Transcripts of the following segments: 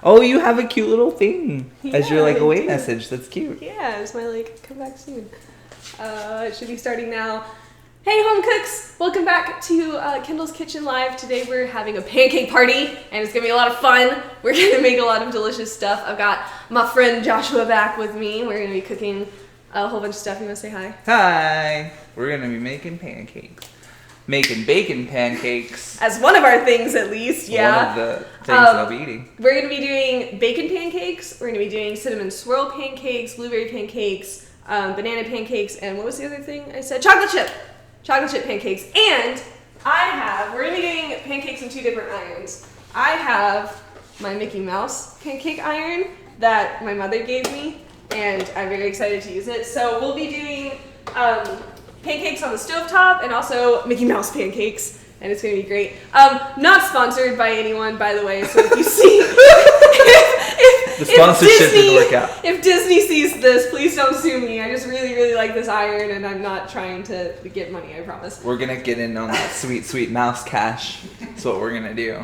Oh, you have a cute little thing as your like I away do. message. That's cute. Yeah, it's my like come back soon. It should be starting now. Hey home cooks! Welcome back to Kendall's Kitchen Live. Today we're having a pancake party and it's gonna be a lot of fun. We're gonna make a lot of delicious stuff. I've got my friend Joshua back with me. We're gonna be cooking a whole bunch of stuff. You wanna say hi? Hi. We're gonna be making pancakes. Making bacon pancakes. As one of our things at least, yeah. One of the things that I'll be eating. We're gonna be doing bacon pancakes. We're gonna be doing cinnamon swirl pancakes, blueberry pancakes, banana pancakes, and what was the other thing I said? Chocolate chip pancakes. And we're gonna be doing pancakes in 2 different irons. I have my Mickey Mouse pancake iron that my mother gave me, and I'm very excited to use it. So we'll be doing pancakes on the stovetop and also Mickey Mouse pancakes, and it's gonna be great. Not sponsored by anyone, by the way, so if you see The sponsorship didn't work out. If Disney sees this, please don't sue me. I just really, really like this iron, and I'm not trying to get money, I promise. We're gonna get in on that sweet, sweet mouse cash. That's what we're gonna do.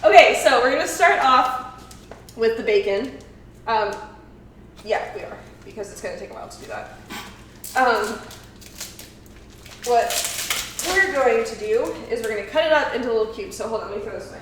Okay, so we're gonna start off with the bacon. Yeah, we are, because it's gonna take a while to do that. What we're going to do is we're gonna cut it up into little cubes. So hold on, let me throw this away.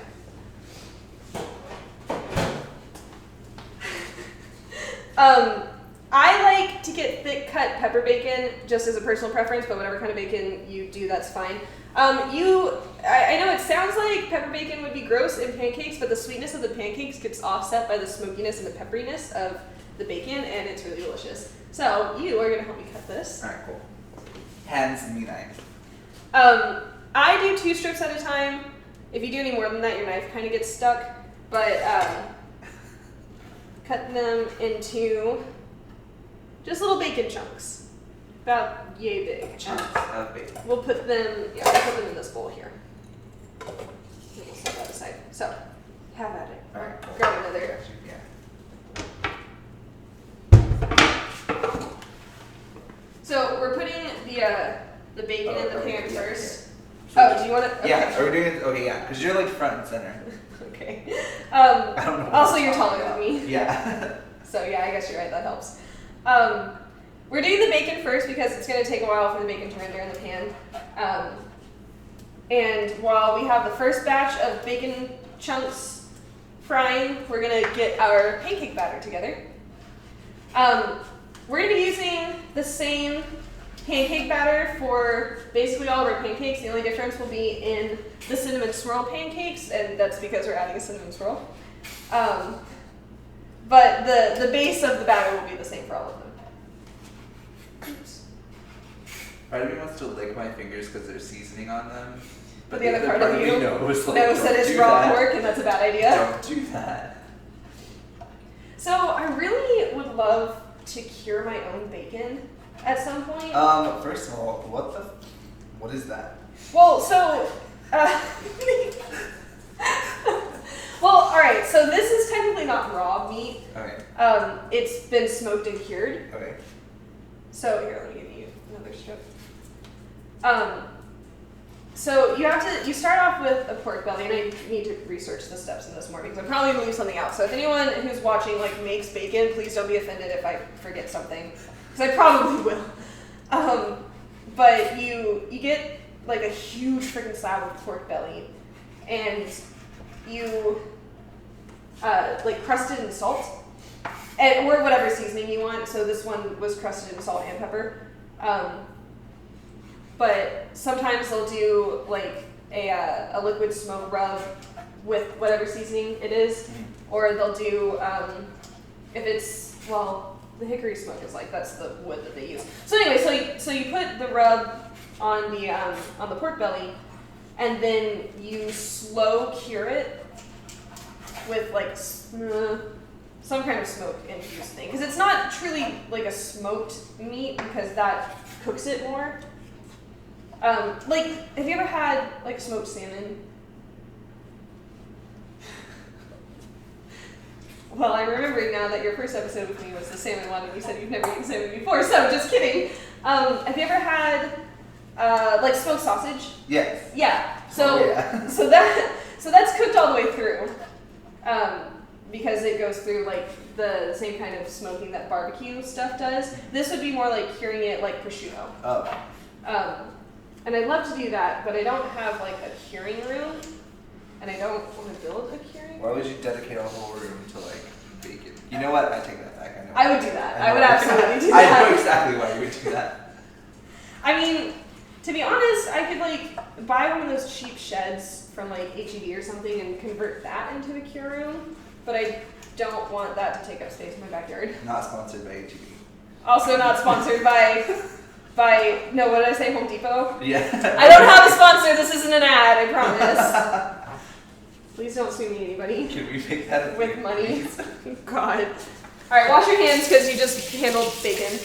I like to get thick cut pepper bacon just as a personal preference, but whatever kind of bacon you do, that's fine. I know it sounds like pepper bacon would be gross in pancakes, but the sweetness of the pancakes gets offset by the smokiness and the pepperiness of the bacon, and it's really delicious. So you are gonna help me cut this. All right, cool. Hands me knife. I do 2 strips at a time. If you do any more than that, your knife kind of gets stuck, but cut them into just little bacon chunks, about yay big. Chunks of bacon. We'll put them in this bowl here. And we'll set that aside. So, have at it. All right, cool. Grab another. Yeah. So we're putting the bacon in the pan first. Oh, do you want to? Okay. Yeah, are we doing it? Okay, yeah, because you're like front and center. Okay. I don't know. Also, you're taller than me. Yeah. So yeah, I guess you're right. That helps. We're doing the bacon first because it's going to take a while for the bacon to render in the pan. And while we have the first batch of bacon chunks frying, we're going to get our pancake batter together. We're going to be using the same pancake batter for basically all of our pancakes. The only difference will be in the cinnamon swirl pancakes, and that's because we're adding a cinnamon swirl. But the base of the batter will be the same for all of them. Oops. Part of me wants to lick my fingers because there's seasoning on them. But the other part of you knows that it's raw pork, and that's a bad idea. Don't do that. So I really would love to cure my own bacon at some point. First of all, what is that? Well, so, well, all right. So this is technically not raw meat. Okay. It's been smoked and cured. Okay. So here, let me give you another strip. So you start off with a pork belly, and I need to research the steps in this more because I'm probably gonna leave something out. So if anyone who's watching makes bacon, please don't be offended if I forget something, because I probably will. But you get like a huge freaking slab of pork belly, and you crust it in salt, or whatever seasoning you want. So this one was crusted in salt and pepper. But sometimes they'll do like a liquid smoke rub with whatever seasoning it is, or they'll do if it's the hickory smoke is that's the wood that they use. So anyway, so you put the rub on the pork belly, and then you slow cure it with some kind of smoke infused thing, because it's not truly like a smoked meat because that cooks it more. Have you ever had smoked salmon? Well, I'm remembering now that your first episode with me was the salmon one, and you said you've never eaten salmon before, so just kidding. Have you ever had smoked sausage? Yes. Yeah. So yeah. so that's cooked all the way through. because it goes through like the same kind of smoking that barbecue stuff does. This would be more like curing it like prosciutto. Oh. And I'd love to do that, but I don't have like a curing room, and I don't want to build a curing room. Why would you dedicate a whole room to like bacon? You know what? I take that back. I know. I would do that. I would absolutely do that. I know exactly why you would do that. I mean, to be honest, I could like buy one of those cheap sheds from like HEB or something and convert that into a cure room, but I don't want that to take up space in my backyard. Not sponsored by HEB. Also not sponsored by no, what did I say, Home Depot? Yeah. I don't have a sponsor, this isn't an ad, I promise. Please don't sue me, anybody. Can we make that a with thing, money. please? God. Alright, wash your hands because you just handled bacon.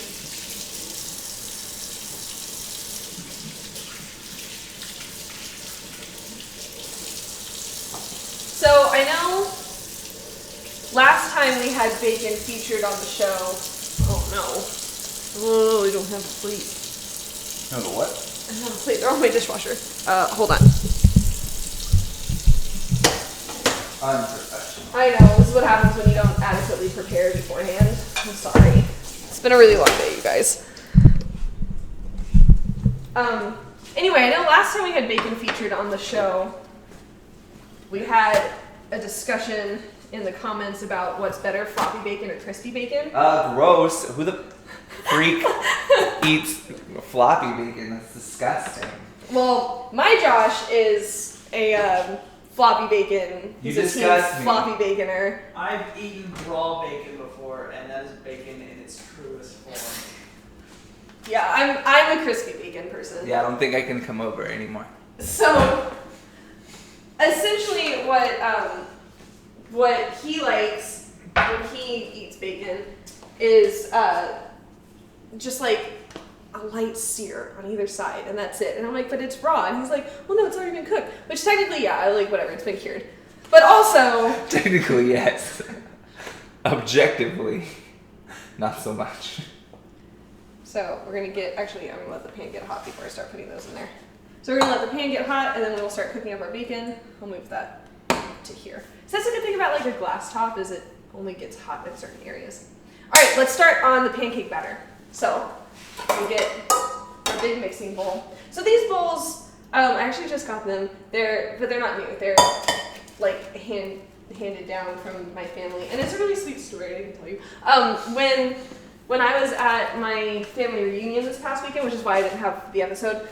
So I know last time we had bacon featured on the show. Oh no. Oh, I don't have a plate. No, the what? I don't have a plate. They're on my dishwasher. Hold on. Unprofessional. I know. This is what happens when you don't adequately prepare beforehand. I'm sorry. It's been a really long day, you guys. Anyway, I know last time we had bacon featured on the show, we had a discussion in the comments about what's better, floppy bacon or crispy bacon. Gross. Who the freak eats floppy bacon? That's disgusting. Well, my Josh is a floppy bacon. You He's a disgust team me. floppy baconer. I've eaten raw bacon before, and that is bacon in its truest form. Yeah, I'm a crispy bacon person. Yeah, I don't think I can come over anymore. So, essentially, what he likes when he eats bacon is just like a light sear on either side, and that's it. And I'm like, but it's raw. And he's like, well, no, it's already been cooked. Which technically, yeah, I like whatever. It's been cured. But also, Technically, yes. Objectively, not so much. so we're gonna get. Actually, I'm gonna let the pan get hot before I start putting those in there. So we're gonna let the pan get hot, and then we'll start cooking up our bacon. I'll move that to here. So that's a good thing about like a glass top is it only gets hot in certain areas. All right, let's start on the pancake batter. So we get our big mixing bowl. So these bowls, I actually just got them. But they're not new. They're like handed down from my family, and it's a really sweet story. I can tell you. When I was at my family reunion this past weekend, which is why I didn't have the episode.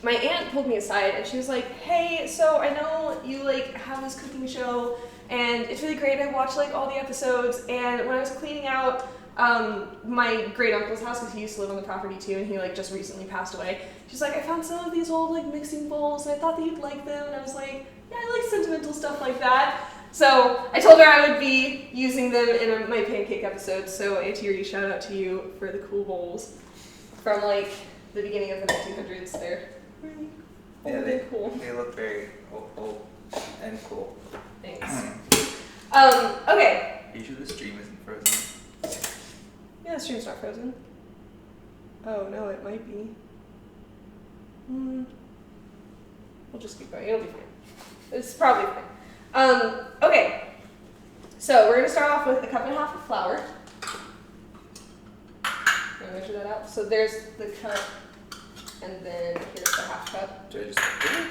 My aunt pulled me aside and she was like, hey, so I know you like have this cooking show and it's really great. I watched like all the episodes, and when I was cleaning out my great uncle's house, because he used to live on the property too, and he like just recently passed away, she's like, I found some of these old like mixing bowls and I thought that you'd like them. And I was like, yeah, I like sentimental stuff like that. So I told her I would be using them in my pancake episode. So Auntie Yuri, shout out to you for the cool bowls from like the beginning of the 1900s. They're really old and cool. They look very old and cool. Thanks. Okay. Are you sure the stream isn't frozen? Yeah, the stream's not frozen. Oh no, it might be. We'll just keep going. It'll be fine. It's probably fine. Okay. So we're gonna start off with 1.5 cups of flour. Can I measure that out? So there's the cup, and then here's the 1/2 cup. Do I just?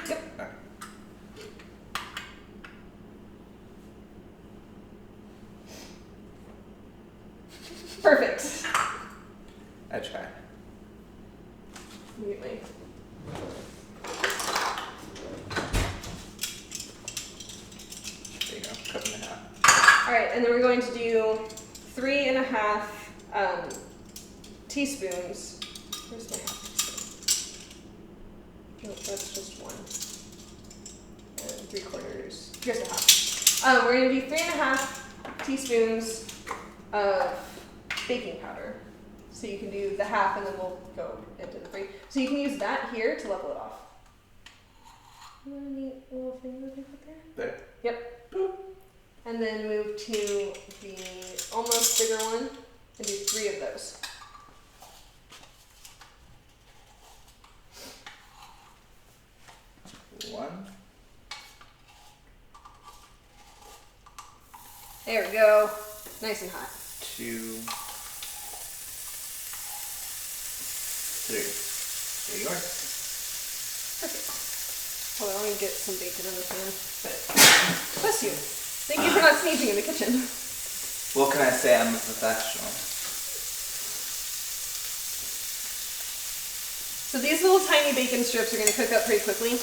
Yep. Okay. Perfect. I tried. Mute me. There you go, 1.5 cups. All right, and then we're going to do 3.5 teaspoons. Where's my half teaspoon? Nope, that's just 1. And 3/4. Here's the half. We're going to do 3.5 teaspoons of baking powder. So you can do the half, and then we'll go into the 3. So you can use that here to level it off. You want a neat little thing that they put there? There. Yep. Boop. And then move to the almost bigger one and do 3 of those. There we go. Nice and hot. 2, 3. There you are. Perfect. Hold on, let me get some bacon in the pan. Bless you. Thank you for not sneezing in the kitchen. What can I say? I'm a professional. So these little tiny bacon strips are going to cook up pretty quickly.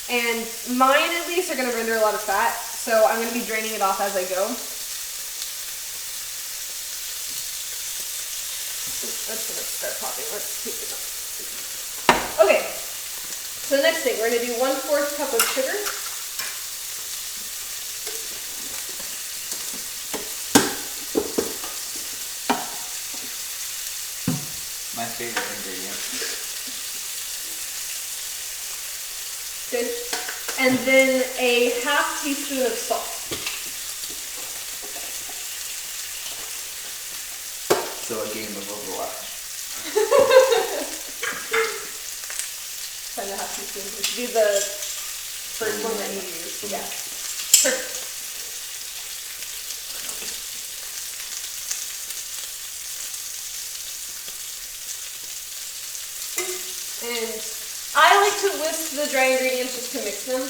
And mine, at least, are going to render a lot of fat, so I'm going to be draining it off as I go. That's going to start popping. Let's take it off. Okay, so the next thing, we're going to do 1/4 cup of sugar. My favorite ingredient. Good. And then a 1/2 teaspoon of salt. So a game of Overwatch. Find the 1/2 teaspoon. We should do the first one that you use. Yeah. Perfect. And I like to whisk the dry ingredients just to mix them.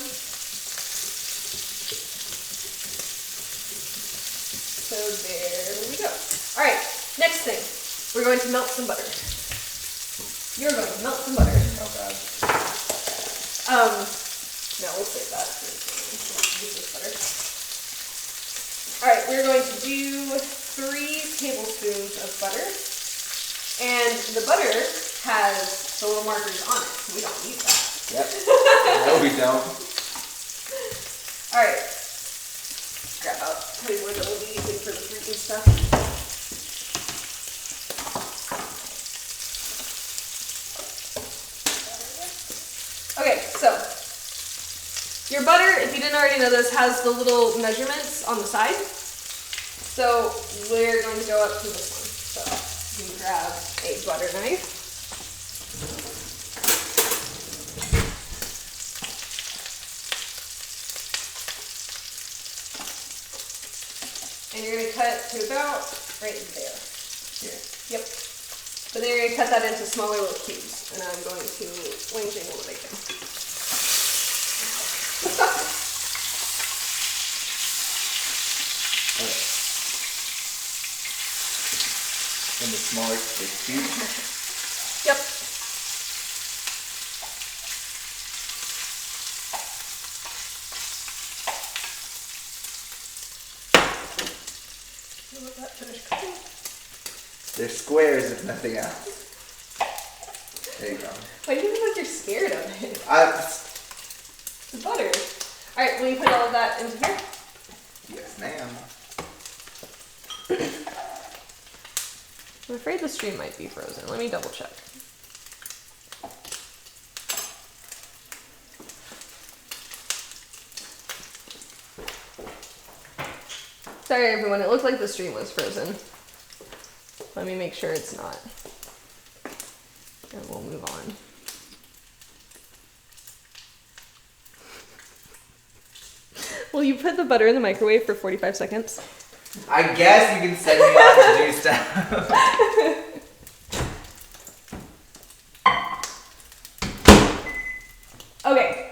So there we go. All right, next thing, we're going to melt some butter. You're going to melt some butter. Oh god. No, we'll save that for this butter. All right, we're going to do 3 tablespoons of butter. And the butter has the little markers on it, so we don't need that. Yep. No, we don't. Alright. Grab out cutting board that we'll be using for the fruit and stuff. Okay, so your butter, if you didn't already know this, has the little measurements on the side. So we're going to go up to this one. So you grab a butter knife. And you're going to cut to about right there. Here. Yep. But then you're going to cut that into smaller little cubes. And I'm going to wing jingle the bacon. Okay. And the smaller the cube. Yep. Let that finish cooking. They're squares if nothing else. There you go. Why do you look like you're scared of it? It's The butter. Alright, will you put all of that into here? yes, ma'am. I'm afraid the stream might be frozen. Let me double check. Sorry everyone, it looked like the stream was frozen. Let me make sure it's not. And we'll move on. Will you put the butter in the microwave for 45 seconds? I guess you can send me on to do stuff. Okay.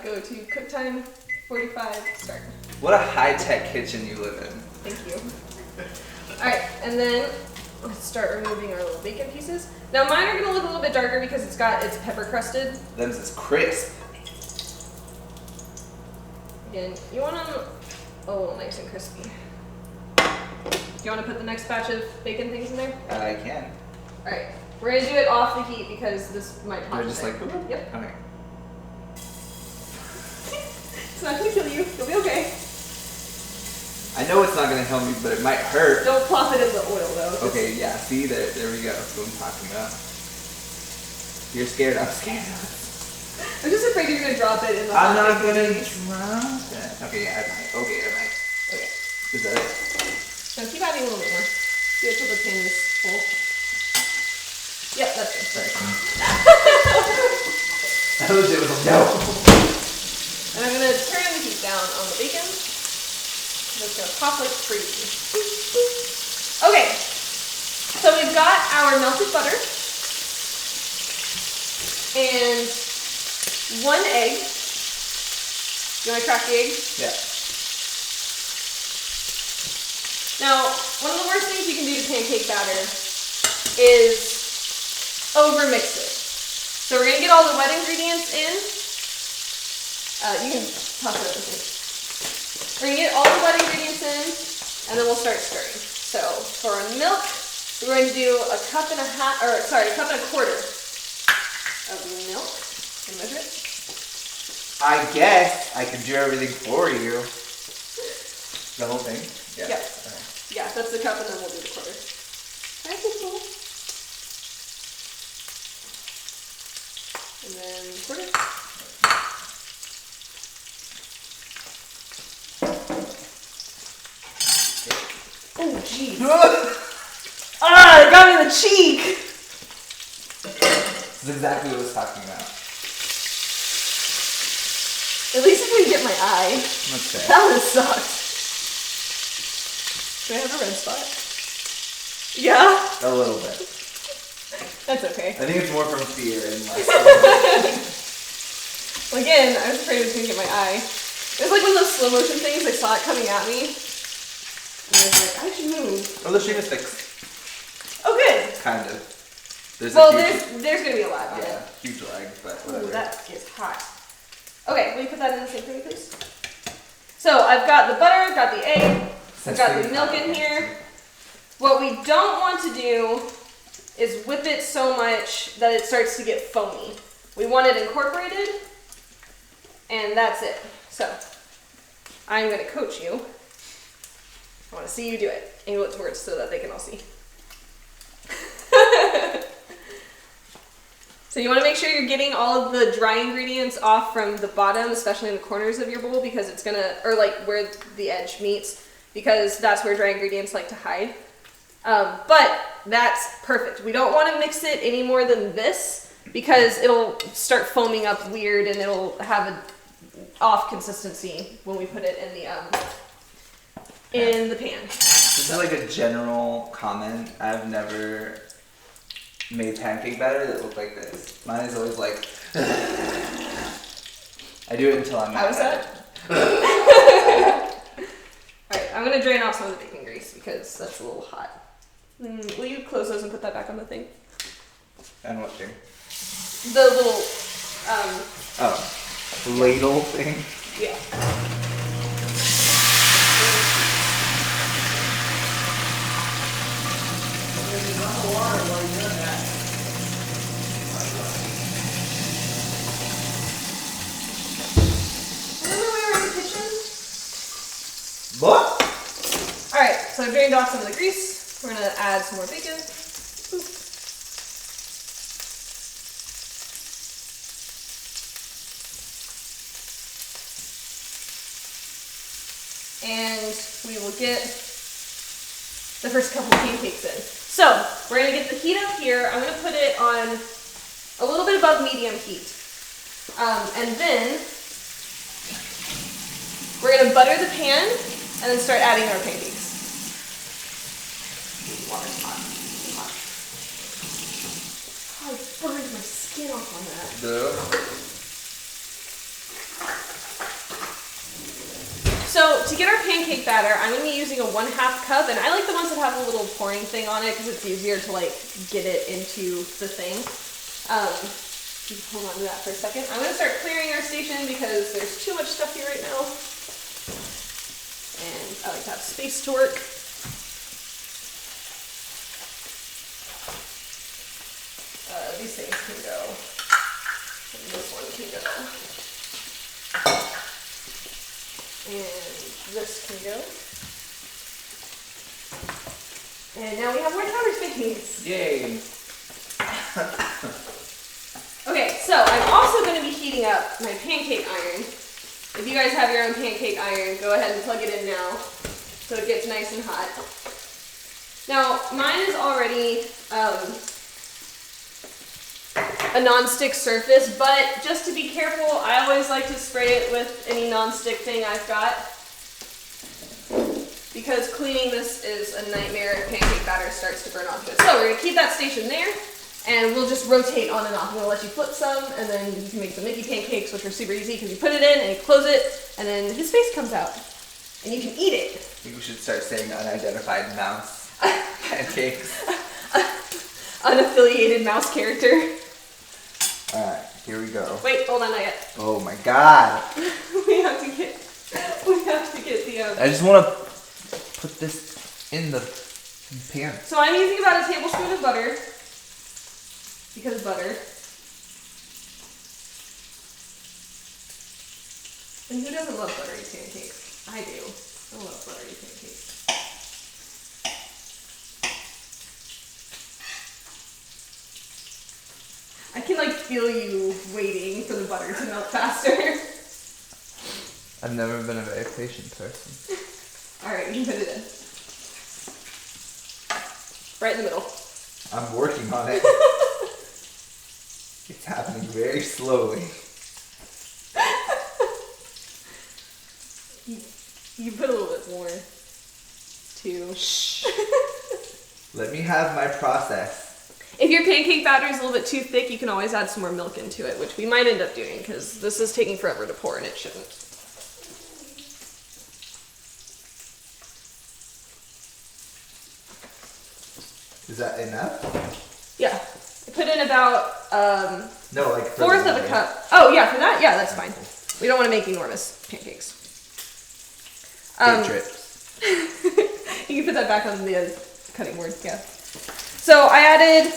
Go to cook time, 45, start. What a high-tech kitchen you live in. Thank you. Alright, and then let's start removing our little bacon pieces. Now mine are gonna look a little bit darker because it's pepper crusted. Them's is crisp. Again, you want them a little nice and crispy. Do you want to put the next batch of bacon things in there? I can. Alright, we're gonna do it off the heat because this might They're hot just like, Yep. okay. It's not gonna kill you. You'll be okay. I know it's not gonna help me, but it might hurt. Don't plop it in the oil though. Okay, yeah, see, there we go. That's what I'm talking about. You're scared, I'm scared. I'm just afraid you're gonna drop it in the I'm hot not bacon gonna grease. drop it. Okay, yeah, I might. Okay, I might. Okay. Is that it? Now keep adding a little bit more. Do it till the pan is full. Yep, that's good. Sorry. I told you it was a no. And I'm gonna turn the heat down on the bacon. It's gonna pop like crazy. Okay, so we've got our melted butter and 1 egg. You wanna crack the egg? Yeah. Now, one of the worst things you can do to pancake batter is overmix it. So we're gonna get all the wet ingredients in. You can toss it up with me. We're gonna get all the wet ingredients in, and then we'll start stirring. So for our milk, we're going to do a cup and a quarter of milk. Can you measure it? I guess I can do everything for you. The whole thing? Yeah. Yep. Okay. Yeah, that's the cup, and then we'll do the quarter. Alright, cool. And then quarter. Oh, jeez. Ah, it got me in the cheek! This is exactly what I was talking about. At least I didn't get my eye. Let's say. That would have sucked. Do I have a red spot? Yeah? A little bit. That's okay. I think it's more from fear and less. Well, again, I was afraid it was going to get my eye. It was like one of those slow motion things. I saw it coming at me. And I was like, I should move. Oh, the sheet is fixed. Oh, good. Kind of. There's Well, a huge, there's going to be a lag on it. yeah, huge lag, but whatever. Ooh, that is hot. Okay, will you put that in the same for me, please? So I've got the butter, I've got the egg, I've got the milk in here. What we don't want to do is whip it so much that it starts to get foamy. We want it incorporated, and that's it. So I'm going to coach you. I want to see you do it. Angle it towards so that they can all see. So you want to make sure you're getting all of the dry ingredients off from the bottom, especially in the corners of your bowl, because it's gonna, or like where the edge meets, because that's where dry ingredients like to hide. But that's perfect. We don't want to mix it any more than this, because it'll start foaming up weird and it'll have an off consistency when we put it in the pan. This is like a general comment. I've never made pancake batter that looked like this. Mine is always like, I do it until I'm How mad was at that? Alright, I'm going to drain off some of the bacon grease because that's a little hot. Will you close those and put that back on the thing? it. And what thing? The little, Oh, ladle thing. yeah. Remember we were in the kitchen? What? Alright, so I've drained off some of the grease. We're gonna add some more bacon. And we will get the first couple pancakes in. So, we're gonna get the heat up here. I'm gonna put it on a little bit above medium heat. And then we're gonna butter the pan and then start adding our pancakes. Water's hot. Hot. Oh, I burned my skin off on that. So to get our pancake batter, I'm going to be using a 1/2 cup, and I like the ones that have a little pouring thing on it because it's easier to like get it into the thing. You can hold on to that for a second. I'm going to start clearing our station because there's too much stuff here right now. And I like to have space to work. These things can go. And this one can go. And this can go. And now we have more counter space. Yay. Okay, so I'm also going to be heating up my pancake iron. If you guys have your own pancake iron, go ahead and plug it in now so it gets nice and hot. Now, mine is already a non-stick surface, but just to be careful, I always like to spray it with any non-stick thing I've got. Because cleaning this is a nightmare if pancake batter starts to burn onto it. So we're gonna keep that station there, and we'll just rotate on and off. I'm gonna let you flip some, and then you can make some Mickey pancakes, which are super easy because you put it in and you close it, and then his face comes out, and you can eat it. I think we should start saying unidentified mouse pancakes. Unaffiliated mouse character. Alright, here we go. Wait, hold on, not yet. Oh my god. we have to get the. I just want to put this in the pan. So I'm using about a tablespoon of butter because butter. And who doesn't love buttery pancakes? I do. I love buttery pancakes. I can like feel you waiting for the butter to melt faster. I've never been a very patient person. Alright, you can put it in. Right in the middle. I'm working on it. It's happening very slowly. You put a little bit more, too. Shh. Let me have my process. If your pancake batter is a little bit too thick, you can always add some more milk into it, which we might end up doing because this is taking forever to pour and it shouldn't. Is that enough? Yeah. I put in about No, like for fourth the of a onion. cup. Oh yeah, for that? Yeah, that's fine. We don't want to make enormous pancakes. Big drips. You can put that back on the cutting board, yeah. So I added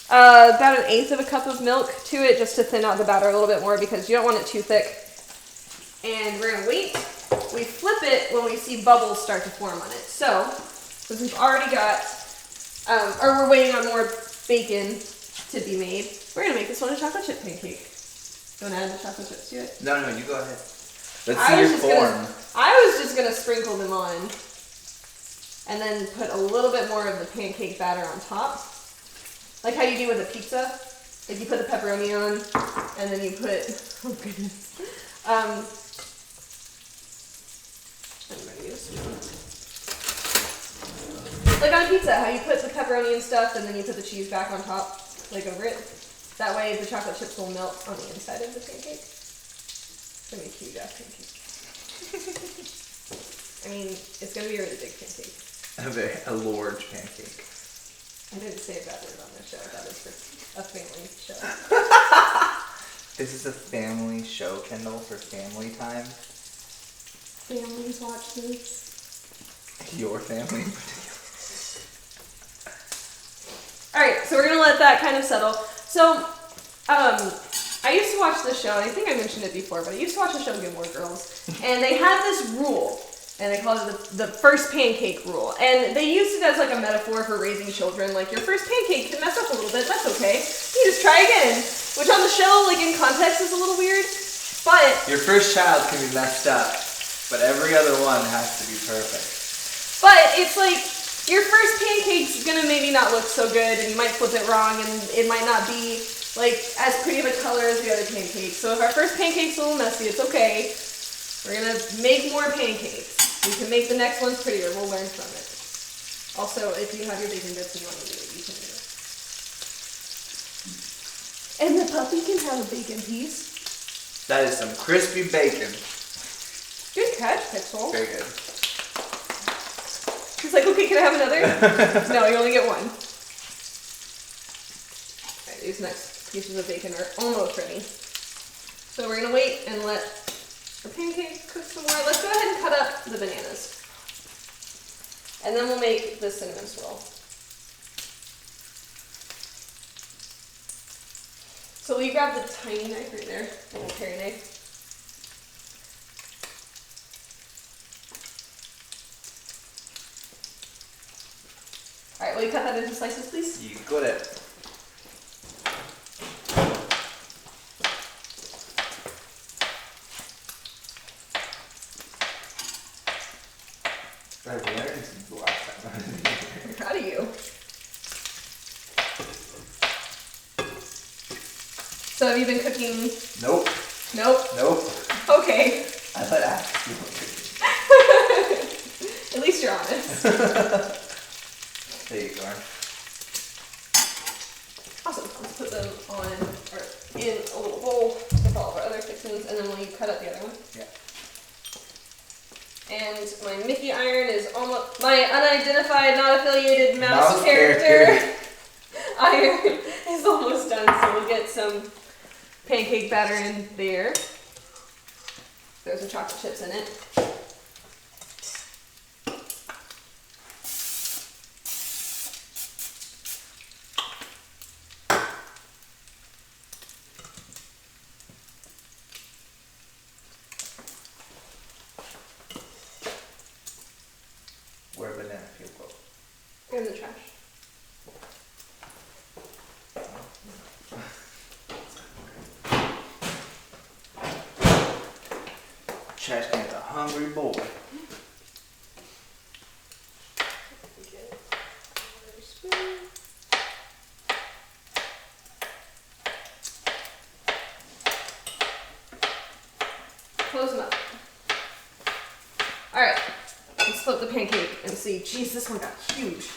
about 1/8 of a cup of milk to it just to thin out the batter a little bit more because you don't want it too thick. And we're gonna wait. We flip it when we see bubbles start to form on it. So, since we've already got, or we're waiting on more bacon to be made, we're gonna make this one a chocolate chip pancake. You wanna add the chocolate chips to it? No, you go ahead. Let's I see was your just gonna- form. I was just gonna sprinkle them on and then put a little bit more of the pancake batter on top. Like how you do with a pizza. Like you put the pepperoni on and then you put, oh goodness. I'm gonna use one. Like on a pizza, how you put the pepperoni and stuff and then you put the cheese back on top, like over it. That way the chocolate chips will melt on the inside of the pancake. It's gonna be a huge ass pancake. I mean, it's gonna be a really big pancake. A large pancake. I didn't say a bad word on this show. That is for a family show. This is a family show, Kendall, for family time. Families watch this. Your family. Alright, so we're gonna let that kind of settle. So, I used to watch this show, and I think I mentioned it before, but I used to watch the show Gilmore Girls, and they had this rule, and they called it the first pancake rule. And they used it as like a metaphor for raising children. Like, your first pancake can mess up a little bit, that's okay. You just try again. Which on the show, like in context, is a little weird, but... Your first child can be messed up, but every other one has to be perfect. But it's like, your first pancake's gonna maybe not look so good, and you might flip it wrong, and it might not be like as pretty of a color as the other pancakes. So if our first pancake's a little messy, it's okay. We're gonna make more pancakes. We can make the next ones prettier. We'll learn from it. Also, if you have your bacon bits and you want to do it, you can do it. And the puppy can have a bacon piece. That is some crispy bacon. Good catch, Pixel. Very good. He's like, okay, can I have another? No, you only get one. Alright, these next pieces of bacon are almost ready. So we're gonna wait and let our pancake cook some more. Let's go ahead and cut up the bananas. And then we'll make the cinnamon swirl. So will you grab the tiny knife right there, the little paring knife? Alright, will you cut that into slices, please? You got it. I learned since the last time. I'm proud of you. have you been cooking? Nope. Nope. Nope. Okay. I let Ash do it. At least you're honest. There you go. Awesome. Let's put them on or in a little bowl with all of our other fixings, and then will you cut up the other one? Yeah. And my Mickey iron is almost my unidentified, not affiliated mouse character iron is almost done. So we'll get some pancake batter in there. There's some chocolate chips in it. Where banana peel go? In the trash. Trash can's a hungry boy. Get another spoon. Close them up. All right. Let's flip the pancake and see. Jeez, this one got huge.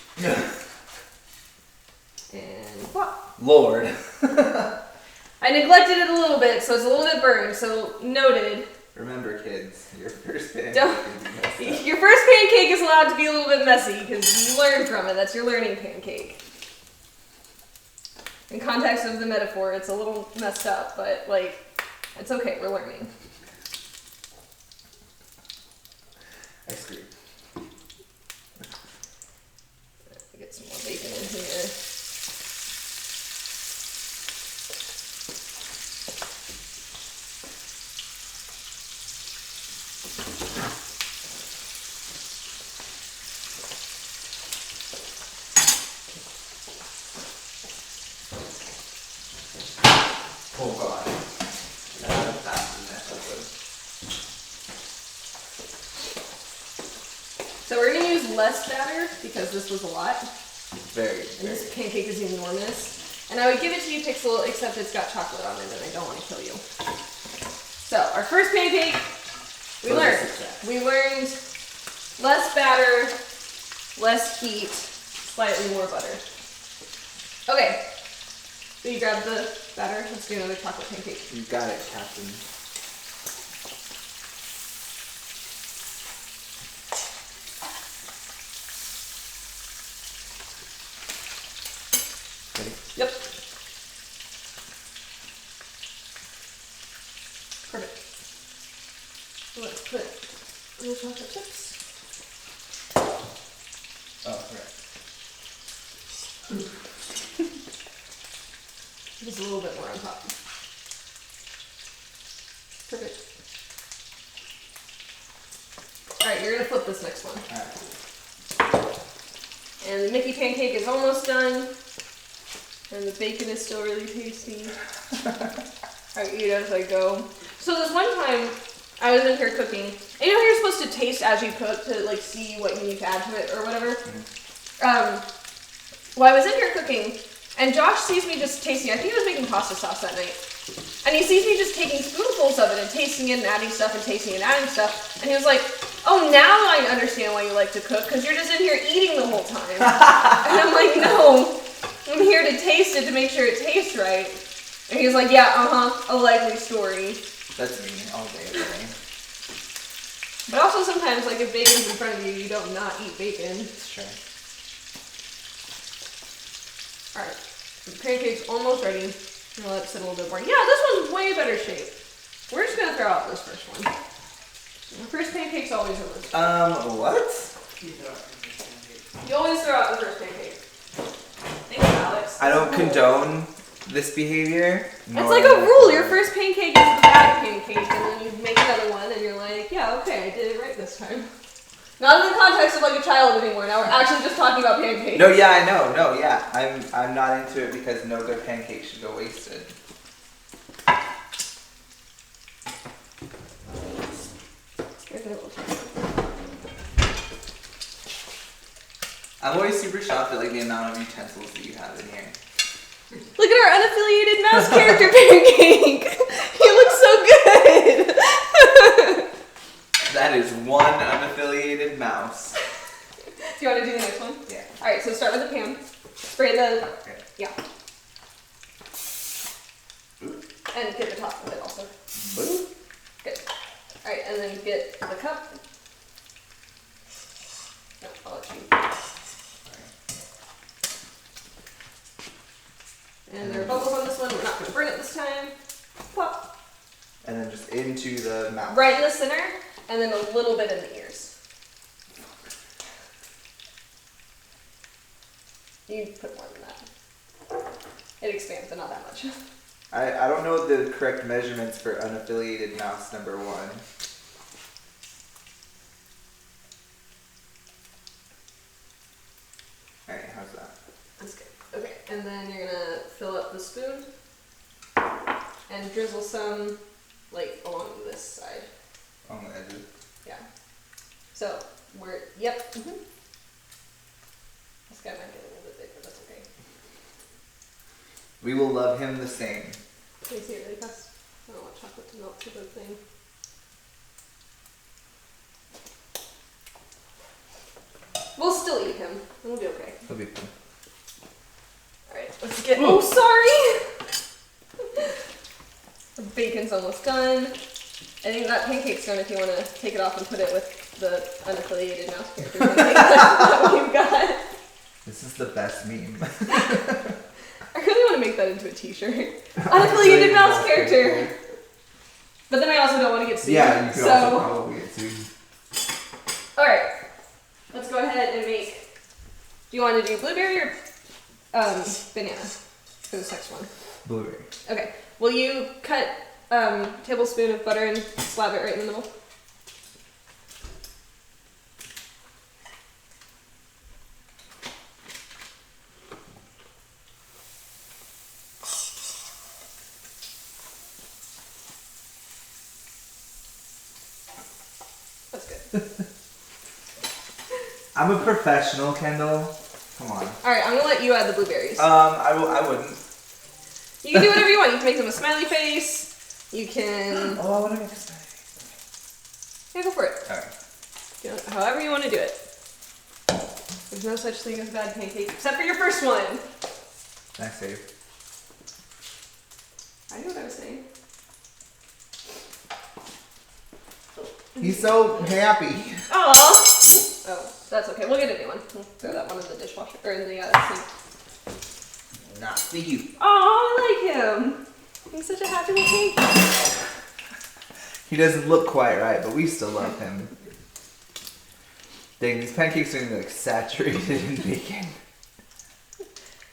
And what? Lord. I neglected it a little bit, so it's a little bit burned. So noted. Remember, kids, your first pancake Don't- is messed up. Your first pancake is allowed to be a little bit messy because you learn from it. That's your learning pancake. In context of the metaphor, it's a little messed up, but like, it's okay. We're learning. I scream. Get some more bacon in here. Oh god. That's the next episode. So we're gonna use less batter because this was a lot, Very, and very. this pancake is enormous. And I would give it to you, Pixel, except it's got chocolate on it, and I don't want to kill you. So our first pancake, we Was a learned. success. We learned less batter, less heat, slightly more butter. Okay. So you grab the batter. Let's do another chocolate pancake. You got it, Captain. Ready? Yep. Perfect. So let's put little chocolate chips. Oh, right. Just a little bit more on top. Perfect. Alright, you're gonna flip this next one. Alright. And the Mickey pancake is almost done. And the bacon is still really tasty. I eat as I go. So this one time, I was in here cooking. And you know how you're supposed to taste as you cook to like see what you need to add to it or whatever? Well, I was in here cooking, and Josh sees me just tasting. I think he was making pasta sauce that night. And he sees me just taking spoonfuls of it and tasting it and adding stuff and tasting it and adding stuff. And he was like, oh, now I understand why you like to cook, because you're just in here eating the whole time. And I'm like, no, I'm here to taste it to make sure it tastes right. And he was like, yeah, a likely story. That's me all day, every day. But also sometimes, like, if bacon's in front of you, you don't not eat bacon. Sure. Alright, the pancake's almost ready. I'm gonna let it sit a little bit more. Yeah, this one's way better shape. We're just gonna throw out this first one. The first pancake's always a list. What? You always throw out the first pancake. Thank you, Alex. I don't It's a rule. condone this behavior. It's like a rule. Your first pancake is the bad pancake, and then you make another one, and you're like, yeah, okay, I did it right this time. Not in the context of like a child anymore. Now we're actually just talking about pancakes. No, yeah, I know. No, yeah. I'm not into it because no good pancake should go wasted. Here's a little chocolate. I'm always super shocked at like the amount of utensils that you have in here. Look at our unaffiliated mouse character Pancake. He looks so good. That is one unaffiliated mouse. Do you want to do the next one? Yeah. All right, so start with the pan. Spray the, Okay. yeah. And get the top of it also. Boo. Good. All right, and then get the cup. No, I'll let you. And there are bubbles on this one. We're not going to burn it this time. Pop. And then just into the mouth. Right in the center, and then a little bit in the ears. You put more than that. It expands, but not that much. I don't know the correct measurements for unaffiliated mouse number 1. Alright, how's that? That's good. Okay, and then you're gonna fill up the spoon and drizzle some, like, along this side. On the edges. Yeah. So, yep. This guy might get a little bit big, but that's okay. We will love him the same. Can you see it really fast? I don't want chocolate to melt to the thing. We'll still eat him. It'll be okay. It'll be fun. Alright, let's get. Oh, sorry! The bacon's almost done. I think that pancake's done if you want to take it off and put it with the unaffiliated mouse character. That's what you've got. This is the best meme. I really want to make that into a t-shirt. Unaffiliated mouse character. But then I also don't want to get sued. Yeah, you could so, also probably get sued. Alright. Let's go ahead and make. Do you want to do blueberry or banana for this next one? Blueberry. Okay. Will you cut tablespoon of butter and slab it right in the middle? That's good. I'm a professional, Kendall. Come on. Alright, I'm gonna let you add the blueberries. I wouldn't. You can do whatever you want. You can make them a smiley face. You can. Oh, I want to make a smiley face. Yeah, go for it. Alright. However you want to do it. There's no such thing as a bad pancake, except for your first one. Nice save. I knew what I was saying. He's so happy. Aww. Oh, that's okay. We'll get a new one. We'll throw that one in the dishwasher or in the sink. Not for you. Aw, I like him. He's such a happy little pig. He doesn't look quite right, but we still love him. Dang, these pancakes are gonna be like saturated in bacon.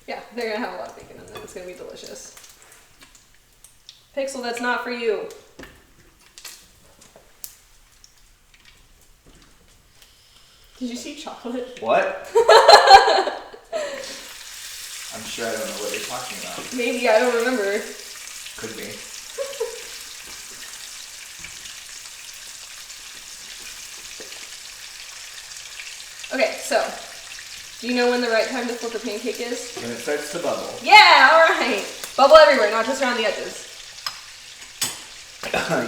Yeah, they're gonna have a lot of bacon in them. It's gonna be delicious. Pixel, that's not for you. Did you see chocolate? What? I'm sure I don't know what you're talking about. Maybe, I don't remember. Could be. Okay, so, do you know when the right time to flip a pancake is? When it starts to bubble. Yeah, alright. Bubble everywhere, not just around the edges.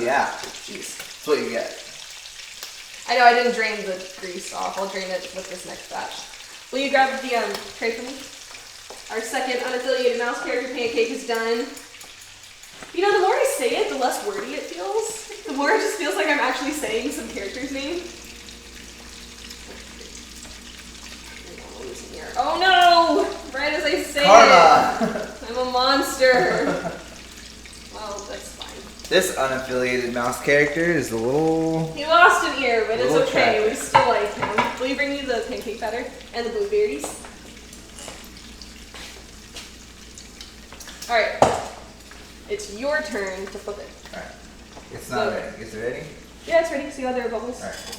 Yeah. Jeez. That's what you get. I know I didn't drain the grease off. I'll drain it with this next batch. Will you grab the tray for me? Our second unaffiliated mouse character pancake is done. You know, the more I say it, the less wordy it feels. The more it just feels like I'm actually saying some character's name. Oh no! Right as I say Karma! it. I'm a monster. Well, that's fine. This unaffiliated mouse character is a little... He lost an ear, but it's Little okay. traffic. We still like him. Will you bring me the pancake batter and the blueberries? Alright. It's your turn to flip it. Alright. It's not ready. Is it ready? Yeah, it's ready. See how there are bubbles? Alright.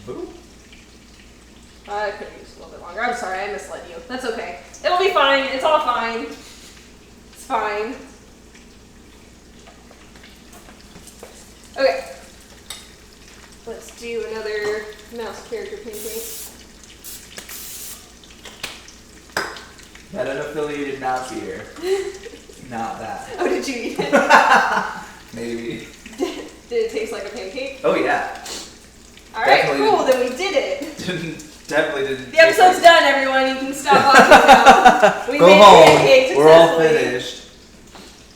Boo. I could have used a little bit longer. I'm sorry, I misled you. That's okay. It'll be fine. It's all fine. It's fine. Okay. Let's do another mouse character pancake. That unaffiliated mouse ear. Not that. Oh, did you eat it? Maybe. Did it taste like a pancake? Oh yeah. Alright, Definitely cool, then we did it. Definitely didn't. The episode's done, everyone. You can stop watching now. We Go made home. pancakes We're all successfully. finished.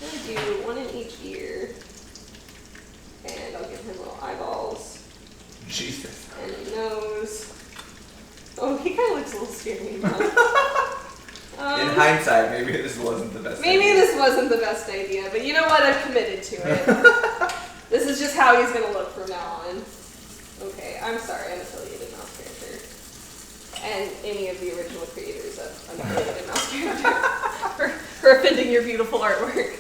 I'm gonna do one in each ear. And I'll give him little eyeballs Jesus. and a nose. Oh, he kind of looks a little scary now. In hindsight, maybe this wasn't the best. Maybe idea. this wasn't the best idea, but you know what? I'm committed to it. This is just how he's gonna look from now on. Okay, I'm sorry, I'm affiliated mouse character. And any of the original creators of unaffiliated mouse character for offending your beautiful artwork.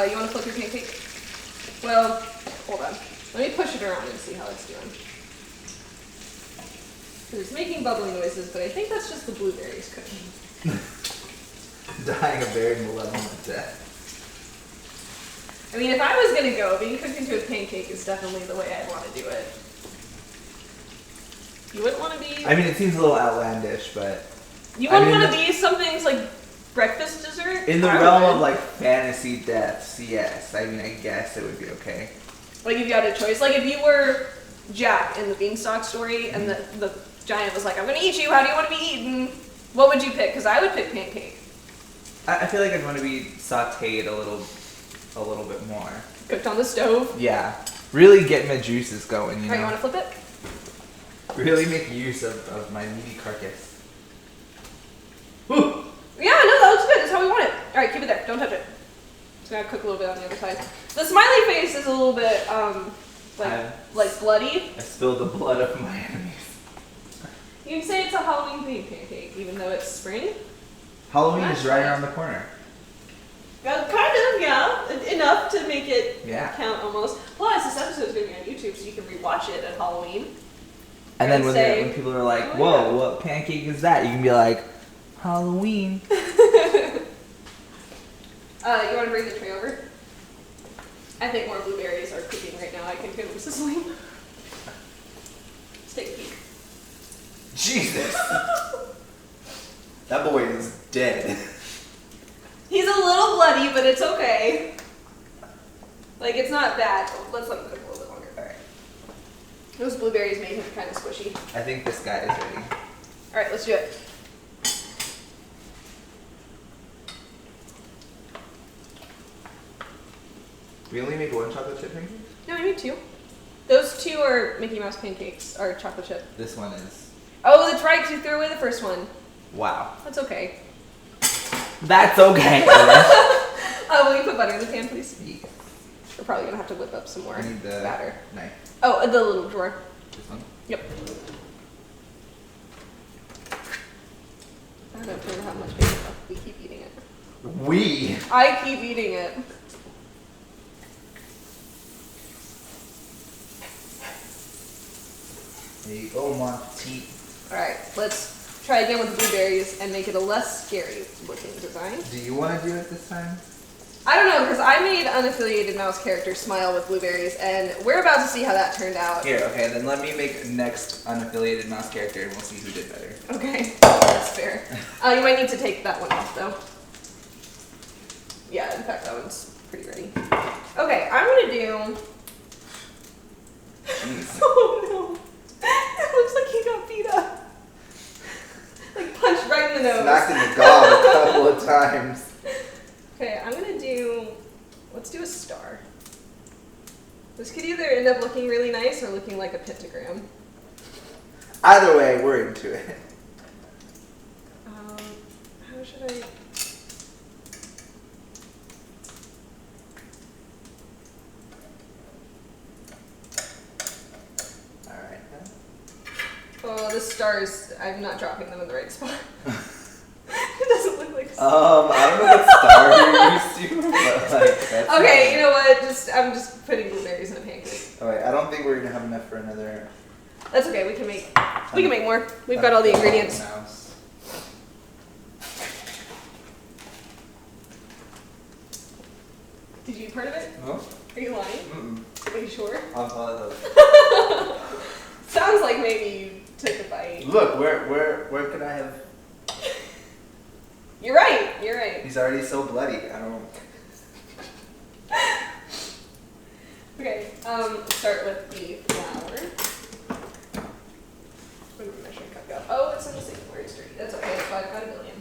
You want to flip your pancake? Well, hold on. Let me push it around and see how it's doing. 'Cause it's making bubbling noises, but I think that's just the blueberries cooking. Dying a very malevolent death. I mean, if I was gonna go, being cooked into a pancake is definitely the way I'd want to do it. You wouldn't want to be. I mean, it seems a little outlandish, but You wouldn't I mean, want to be something's like breakfast dessert. in the I realm would. of like fantasy deaths, yes. I mean, I guess it would be okay. Like if you had a choice, like if you were Jack in the Beanstalk story, and the giant was like, "I'm gonna eat you. How do you want to be eaten?" What would you pick? Because I would pick pancake. I feel like I'd want to be sautéed a little bit more. Cooked on the stove. Yeah, really get my juices going. You Alright, know, you want to flip it? really make use of my meaty carcass. Yeah, no, that looks good. That's how we want it. Alright, keep it there. Don't touch it. It's gonna cook a little bit on the other side. The smiley face is a little bit, like bloody. I spilled the blood of my enemies. You can say it's a Halloween themed pancake, even though it's spring. Halloween That's is right right. around the corner. Kind of, yeah. Enough to make it Yeah. count almost. Plus, this episode is going to be on YouTube, so you can rewatch it at Halloween. And then And when, say, when people are like, "Oh, "Whoa, yeah." what pancake is that?" You can be like, "Halloween." You want to bring the tray over? I think more blueberries are cooking right now. I can hear them sizzling. Let's take a peek. Jesus. That boy is dead. He's a little bloody, but it's okay. Like, it's not bad. Let's let him cook a little bit longer. Alright. Those blueberries made him kind of squishy. I think this guy is ready. Alright, let's do it. We only made one chocolate chip pancake? No, we made two. Those two are Mickey Mouse pancakes, are chocolate chip. This one is. Oh, that's right, 'cause you threw away the first one. Wow. That's okay. That's okay. Will you put butter in the pan, please? Yeah. We're probably gonna have to whip up some more I need the batter. knife. Oh, the little drawer. This one? Yep. I don't know how much bacon left. We keep eating it. We. I keep eating it. There you go, Monty. Alright, let's try again with the blueberries and make it a less scary looking design. Do you want to do it this time? I don't know, because I made unaffiliated mouse character smile with blueberries, and we're about to see how that turned out. Here, okay, then let me make next unaffiliated mouse character and we'll see who did better. Okay, that's fair. You might need to take that one off, though. Yeah, in fact, that one's pretty ready. Okay, I'm gonna do... Jeez. Oh no! It looks like he got beat up. Like punched right in the nose. Smacked in the gob a couple of times. Okay, I'm gonna do... Let's do a star. This could either end up looking really nice or looking like a pentagram. Either way, we're into it. How should I... Alright then. Oh, the stars, I'm not dropping them in the right spot. It doesn't look like a star. I don't know what star you're used to, but like, that's Okay, you know what? I'm just putting blueberries in a pancake. Alright, I don't think we're gonna have enough for another. That's okay, we can make more. We've got all the ingredients. Mouse. Did you eat part of it? No? Are you lying? Mm-mm. Are you sure? I'm positive. like maybe you took a bite. Look, where could I have? You're right. You're right. He's already so bloody. I don't. Okay. Start with the flour. Where did my measuring cup go? Oh, it's in the sink where it's dirty. That's okay. It's 5 out of a million.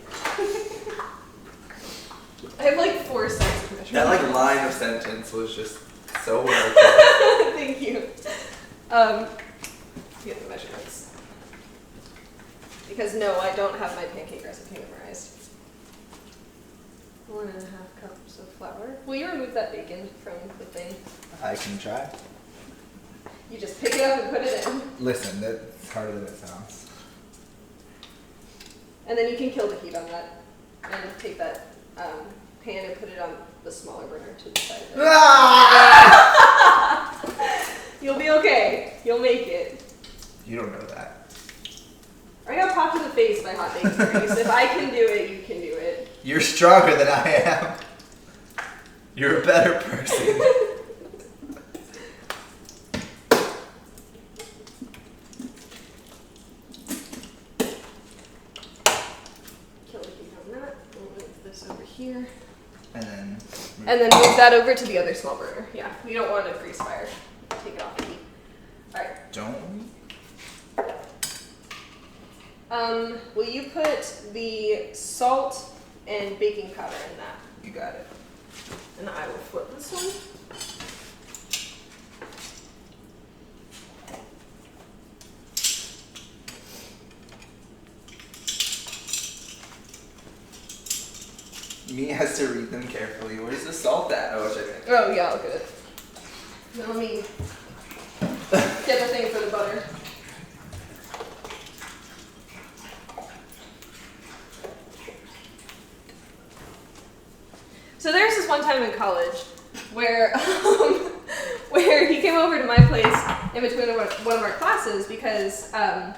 I have like 4 sets of measuring That like cups. line of sentence was just so well done. Thank you. Get the measurements. Because no, I don't have my pancake recipe memorized. 1.5 cups of flour. Will you remove that bacon from the thing? I can try. You just pick it up and put it in. Listen, that's harder than it sounds. And then you can kill the heat on that. And take that pan and put it on the smaller burner to the side of it. You'll be okay. You'll make it. You don't know that. I got popped in the face by hot bacon grease. If I can do it, you can do it. You're stronger than I am. You're a better person. Kill the heat on that. We'll move this over here. And then. And then move that over to the other small burner. Yeah, we don't want a grease fire. Take it off the heat. Alright. Don't we? Will you put the salt and baking powder in that? You got it. And I will flip this one. Me has to read them carefully. Where's the salt at? Oh, check it. Oh yeah, I'll get it. Now let me get the thing for the butter. So there's this one time in college where where he came over to my place in between one of our classes because I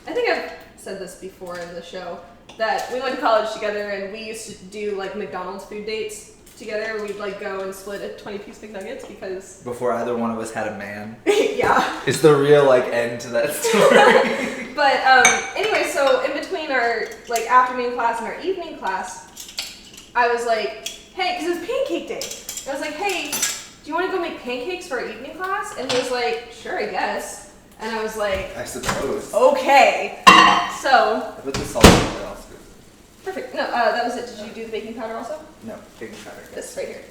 think I've said this before in the show that we went to college together and we used to do like McDonald's food dates together. We'd like go and split a 20-piece McNuggets because Before either one of us had a man. yeah. It's the real like end to that story. But anyway, so in between our like afternoon class and our evening class, I was like, hey, because it was pancake day. I was like, hey, do you want to go make pancakes for our evening class? And he was like, sure, I guess. And I was like, I suppose. okay. So, I put the salt somewhere else. perfect. No, that was it. Did you do the baking powder also? No, baking powder. This right here.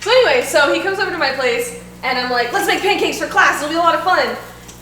So anyway, so he comes over to my place and I'm like, let's make pancakes for class. It'll be a lot of fun.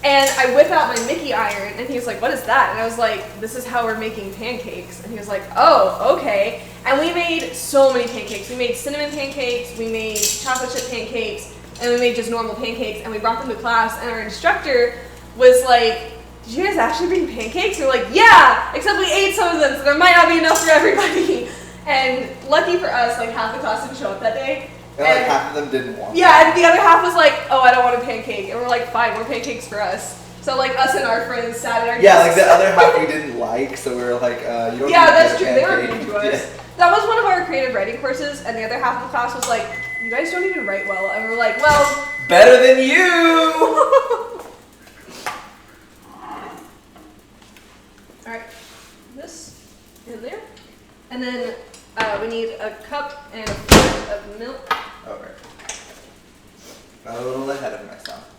And I whip out my Mickey iron and he was like, what is that? And I was like, this is how we're making pancakes. And he was like, oh, okay. And we made so many pancakes. We made cinnamon pancakes, we made chocolate chip pancakes, and we made just normal pancakes. And we brought them to class and our instructor was like, did you guys actually bring pancakes? And we're like, yeah, except we ate some of them, so there might not be enough for everybody. And lucky for us, like half the class didn't show up that day. And like half of them didn't want Yeah, and the other half was like, oh, I don't want a pancake. And we're like, fine, more pancakes for us. So like us and our friends sat at our Yeah, like desks. the other half we didn't like, so we were like, you don't Yeah, need to that's get a true. They were pancake. mean to us. Yeah. That was one of our creative writing courses, and the other half of the class was like, you guys don't even write well. And we're like, well, Better than you! alright, this in there. And then we need a cup and a quart of milk. Over. Got a little ahead of myself.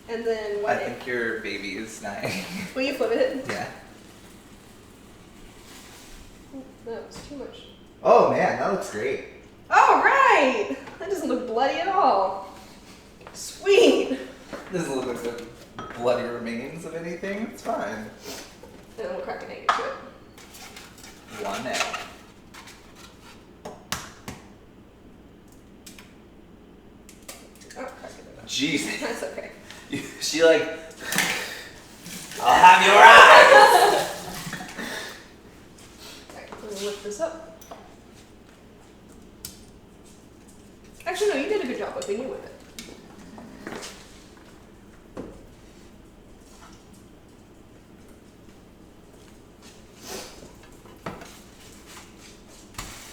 And then I what? think your baby is dying. Will you flip it? Yeah. That was too much. Oh man, that looks great. All right! That doesn't look bloody at all. Sweet! This doesn't look like the bloody remains of anything. It's fine. And then we'll crack an egg into it. One egg. Oh, crack it into Jesus. it. That's okay. She like, I'll have your eyes! Alright, let me lift this up. Actually, no, you did a good job whipping. You whip it.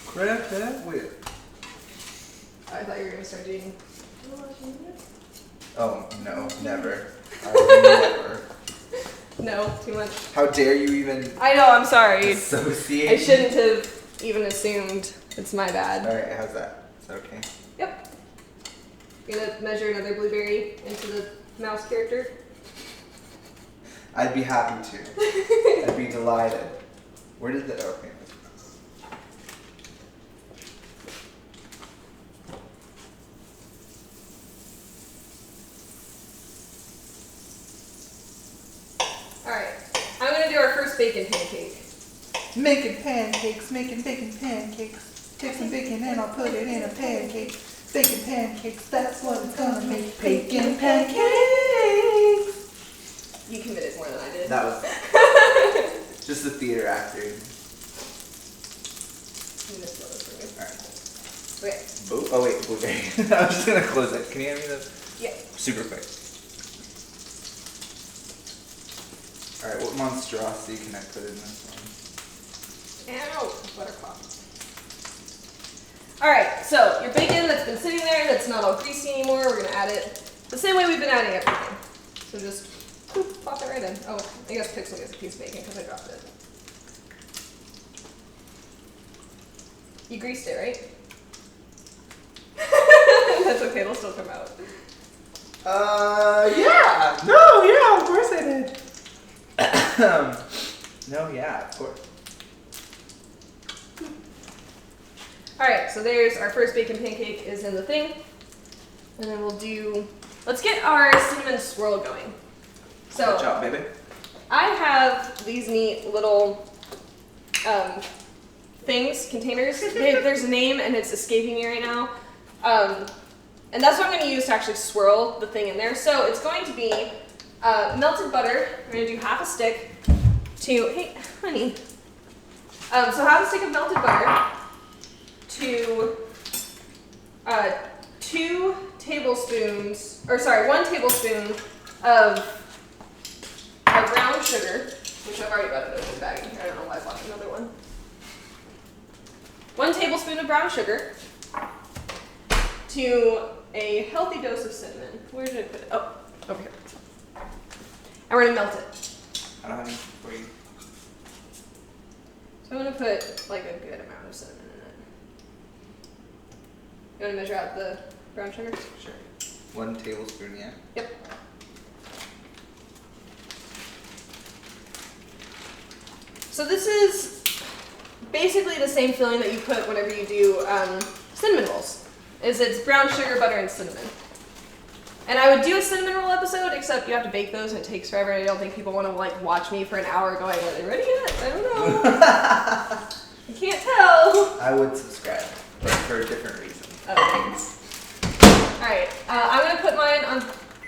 Crack that whip. I thought you were going to start doing Oh no, never. I would never. No, too much. How dare you even I know, I'm sorry. associate? I shouldn't have even assumed. It's my bad. Alright, how's that? Is that okay? Yep. Gonna measure another blueberry into the mouse character. I'd be happy to. I'd be delighted. Where did the okay? Alright. I'm gonna do our first bacon pancake. Making pancakes, making bacon pancakes. Take some bacon and I'll put it in a pancake. Bacon pancakes, that's what it's gonna make. Bacon pancakes. You committed more than I did. That was just the theater actor. I'm gonna slow this for you. Alright. Okay. Oh wait, blueberry. I was just gonna close it. Can you hand me the Yeah. super quick? Alright, what monstrosity can I put in this one? Ow! Buttercup. Alright, so your bacon that's been sitting there, that's not all greasy anymore, we're gonna add it the same way we've been adding everything. So just poof, pop it right in. Oh, I guess Pixel gets a piece of bacon because I dropped it. You greased it, right? That's okay, it'll still come out. Yeah. No, yeah, of course I did. No, yeah, of course. Alright, so there's our first bacon pancake is in the thing. And then we'll do, let's get our cinnamon swirl going. So, Good job, baby. I have these neat little things, containers. There's a name and it's escaping me right now. And that's what I'm going to use to actually swirl the thing in there. So it's going to be melted butter. We're going to do half a stick to, hey, honey. So half a stick of melted butter to 1 tablespoon of our brown sugar, which I've already got an open bag in here. I don't know why I bought another one. 1 tablespoon of brown sugar to a healthy dose of cinnamon. Where did I put it? Oh, over here. And we're gonna melt it. I don't have any for you. So I'm gonna put like a good amount of cinnamon in it. You wanna measure out the brown sugar? Sure. 1 tablespoon, yeah. Yep. So this is basically the same filling that you put whenever you do cinnamon rolls. It's brown sugar, butter, and cinnamon. And I would do a cinnamon roll episode, except you have to bake those and it takes forever. And I don't think people want to like watch me for an hour going, "Are they ready yet? I don't know. I can't tell." I would subscribe, but for a different reason. Oh, thanks. All right, I'm gonna put mine on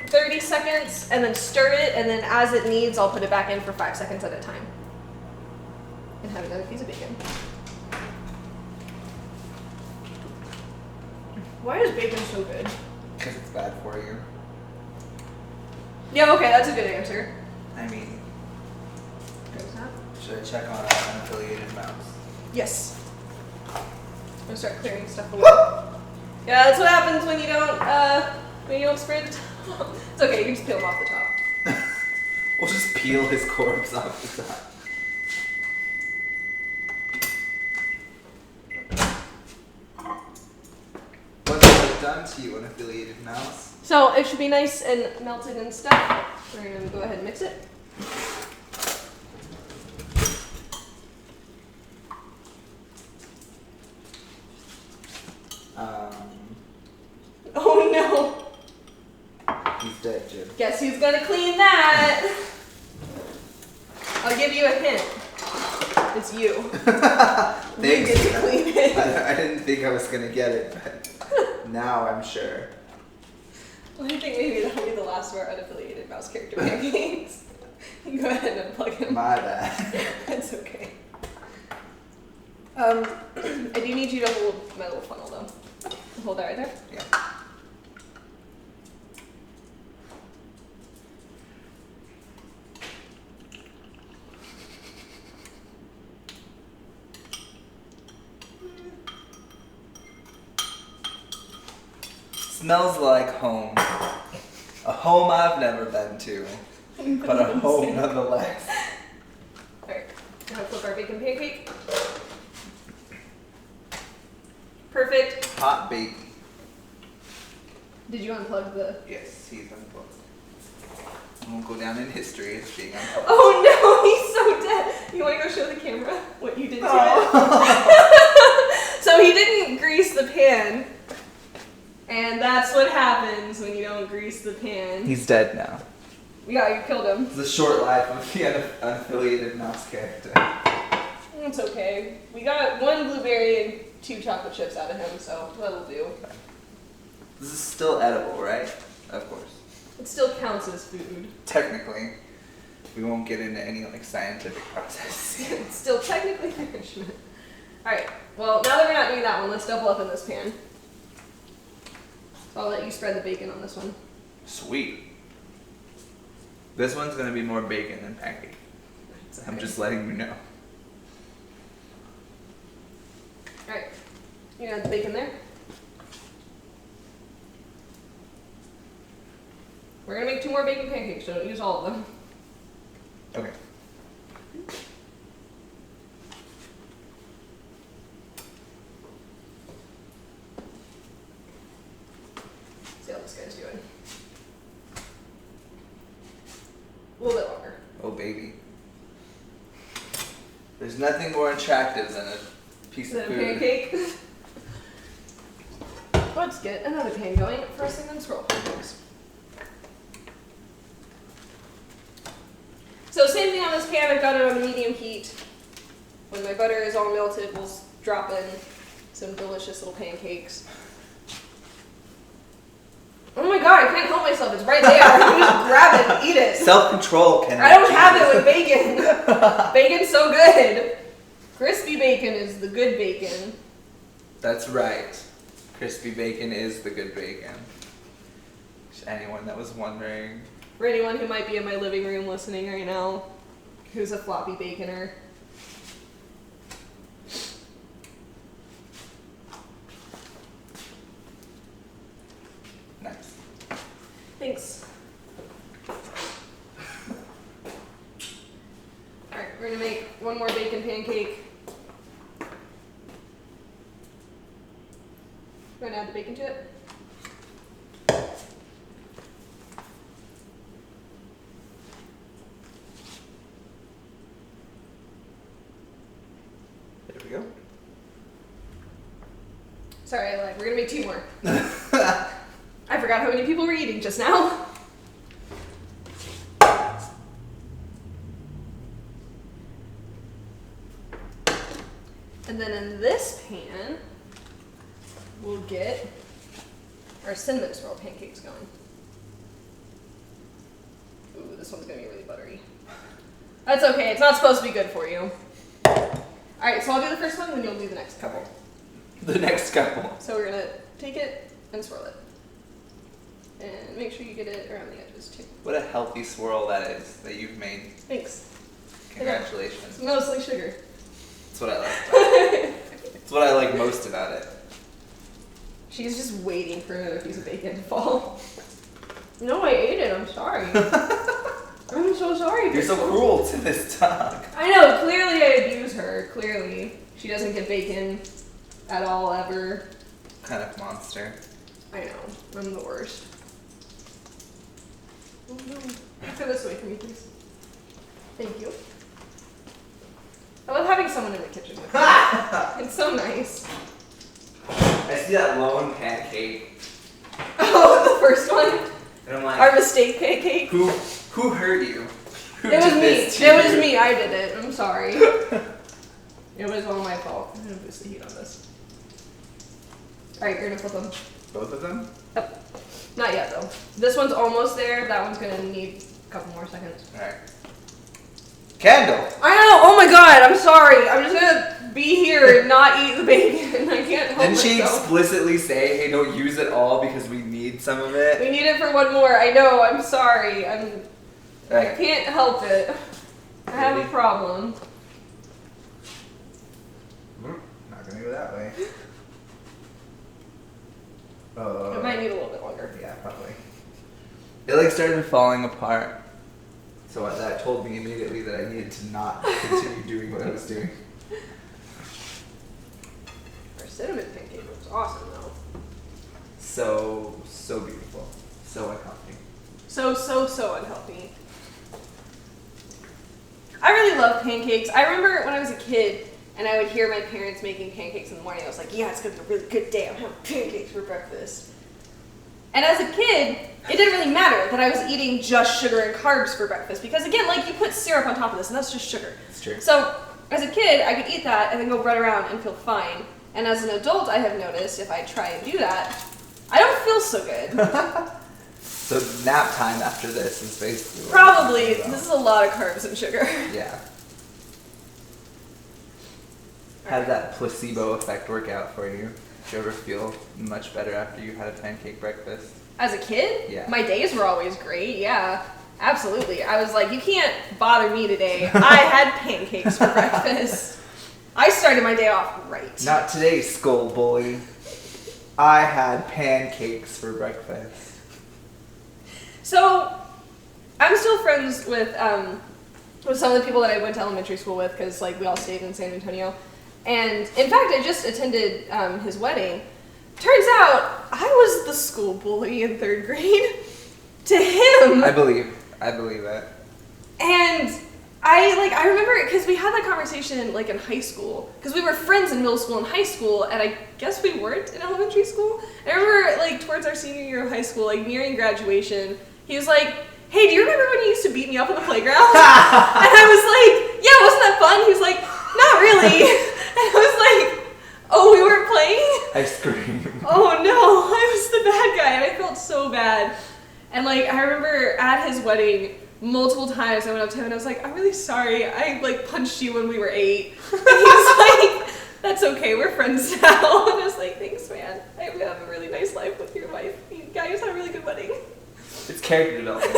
30 seconds and then stir it, and then as it needs, I'll put it back in for 5 seconds at a time. And have another piece of bacon. Why is bacon so good? Because it's bad for you. Yeah, okay, that's a good answer. I mean, There's that. should I check on an unaffiliated mouse? Yes. I'm gonna start clearing stuff away. Yeah, that's what happens when you don't spray the top. It's okay, you can just peel them off the top. We'll just peel his corpse off the top. What's it done to you, unaffiliated mouse? So it should be nice and melted and stuff. We're gonna go ahead and mix it. Oh no! He's dead, Jim. Guess who's gonna clean that? I'll give you a hint. It's you. You Thanks. get to clean it. I didn't think I was gonna get it, but now I'm sure. Well, I think maybe that'll be the last of our unaffiliated mouse character pancakes. Go ahead and unplug him. My bad. That's okay. I do need you to hold my little funnel though. Hold that right there. Yeah. It's smells like home. A home I've never been to, but a home nonetheless. Alright, now flip our bacon pancake. Perfect. Hot baby. Did you unplug the... Yes, he's unplugged. Won't go down in history as being unplugged. Oh no, he's so dead. You want to go show the camera what you did to it? So he didn't grease the pan. And that's what happens when you don't grease the pan. He's dead now. Yeah, you killed him. It's the short life of the unaffiliated mouse character. It's okay. We got 1 blueberry and 2 chocolate chips out of him, so that'll do. This is still edible, right? Of course. It still counts as food. Technically, we won't get into any like scientific process. It's still technically nourishment. Alright, well, now that we're not doing that one, let's double up in this pan. So I'll let you spread the bacon on this one. Sweet. This one's gonna be more bacon than pancake. It's I'm okay. just letting you know. Alright, you gonna add the bacon there? We're gonna make 2 more bacon pancakes, so don't use all of them. Okay. See how this guy's doing. A little bit longer. Oh baby. There's nothing more attractive than a piece Is of that a food. pancake? Let's get another pan going. First thing, then swirl pancakes. So same thing on this pan. I've got it on a medium heat. When my butter is all melted, we'll drop in some delicious little pancakes. Oh my god, I can't help myself. It's right there. I can just grab it and eat it. Self-control can. I don't have it with bacon. Bacon's so good. Crispy bacon is the good bacon. That's right. Crispy bacon is the good bacon. Just anyone that was wondering. For anyone who might be in my living room listening right now, who's a floppy baconer. Nice. Thanks. Alright, we're gonna make 1 more bacon pancake. We're gonna add the bacon to it. There we go. Sorry, I lied. We're gonna make 2 more. I forgot how many people were eating just now. And then in this pan, we'll get our cinnamon swirl pancakes going. Ooh, this one's gonna be really buttery. That's okay, it's not supposed to be good for you. Alright, so I'll do the first one, then you'll do the next couple. The next couple. So we're gonna take it and swirl it. And make sure you get it around the edges too. What a healthy swirl that is that you've made. Thanks. Congratulations. It's mostly sugar. That's what I like about it. That's what I like most about it. She's just waiting for another piece of bacon to fall. No, I ate it. I'm sorry. I'm so sorry. You're so Crystal. cruel to this dog. I know. Clearly, I abuse her. Clearly, she doesn't get bacon at all ever. Kind of monster. I know. I'm the worst. Oh no! Go this way for me, please. Thank you. I love having someone in the kitchen with me. It's so nice. I see that lone pancake, Oh, the first one? and I'm like, Our mistake pancake? who hurt you? Who It was did me. this to It was you? me. I did it. I'm sorry. It was all my fault. I'm gonna boost the heat on this. Alright, you're gonna flip them. Both of them? Not yet, though. This one's almost there. That one's gonna need a couple more seconds. Alright. Candle! I know! Oh my god! I'm sorry. I'm just gonna be here and not eat the bacon. I can't help Didn't she myself. explicitly say, hey, don't use it all because we need some of it? We need it for 1 more. I know. I'm sorry. I Alright. can't help it. I have a problem. Not gonna go that way. It might need a little bit longer. Yeah, probably. It like started falling apart. So that told me immediately that I needed to not continue doing what I was doing. Our cinnamon pancake was awesome though. So beautiful. So unhealthy. So unhealthy. I really love pancakes. I remember when I was a kid and I would hear my parents making pancakes in the morning. I was like, yeah, it's gonna be a really good day. I'm having pancakes for breakfast. And as a kid, it didn't really matter that I was eating just sugar and carbs for breakfast because again, like you put syrup on top of this and that's just sugar. It's true. So as a kid, I could eat that and then go run around and feel fine. And as an adult, I have noticed if I try and do that, I don't feel so good. So nap time after this is basically what Probably. This is a lot of carbs and sugar. Yeah. How did that placebo effect work out for you? Did you ever feel much better after you had a pancake breakfast? As a kid, Yeah. my days were always great. Yeah, absolutely. I was like, you can't bother me today. I had pancakes for breakfast. I started my day off right. Not today, skull bully. I had pancakes for breakfast. So, I'm still friends with some of the people that I went to elementary school with because like we all stayed in San Antonio. And in fact, I just attended his wedding. Turns out I was the school bully in 3rd grade to him. I believe it. And I remember because we had that conversation like in high school because we were friends in middle school and high school, and I guess we weren't in elementary school. I remember like towards our senior year of high school, like nearing graduation, he was like, "Hey, do you remember when you used to beat me up on the playground?" And I was like, "Yeah, wasn't that fun?" He was like, "Not really." And I was like, "Oh, we weren't playing?" I screamed. Oh no, I was the bad guy and I felt so bad. And like I remember at his wedding multiple times I went up to him and I was like, "I'm really sorry, I like punched you when we were 8. And he was like, "That's okay, we're friends now." And I was like, "Thanks, man. I hope you have a really nice life with your wife. You guys had a really good wedding." It's character development.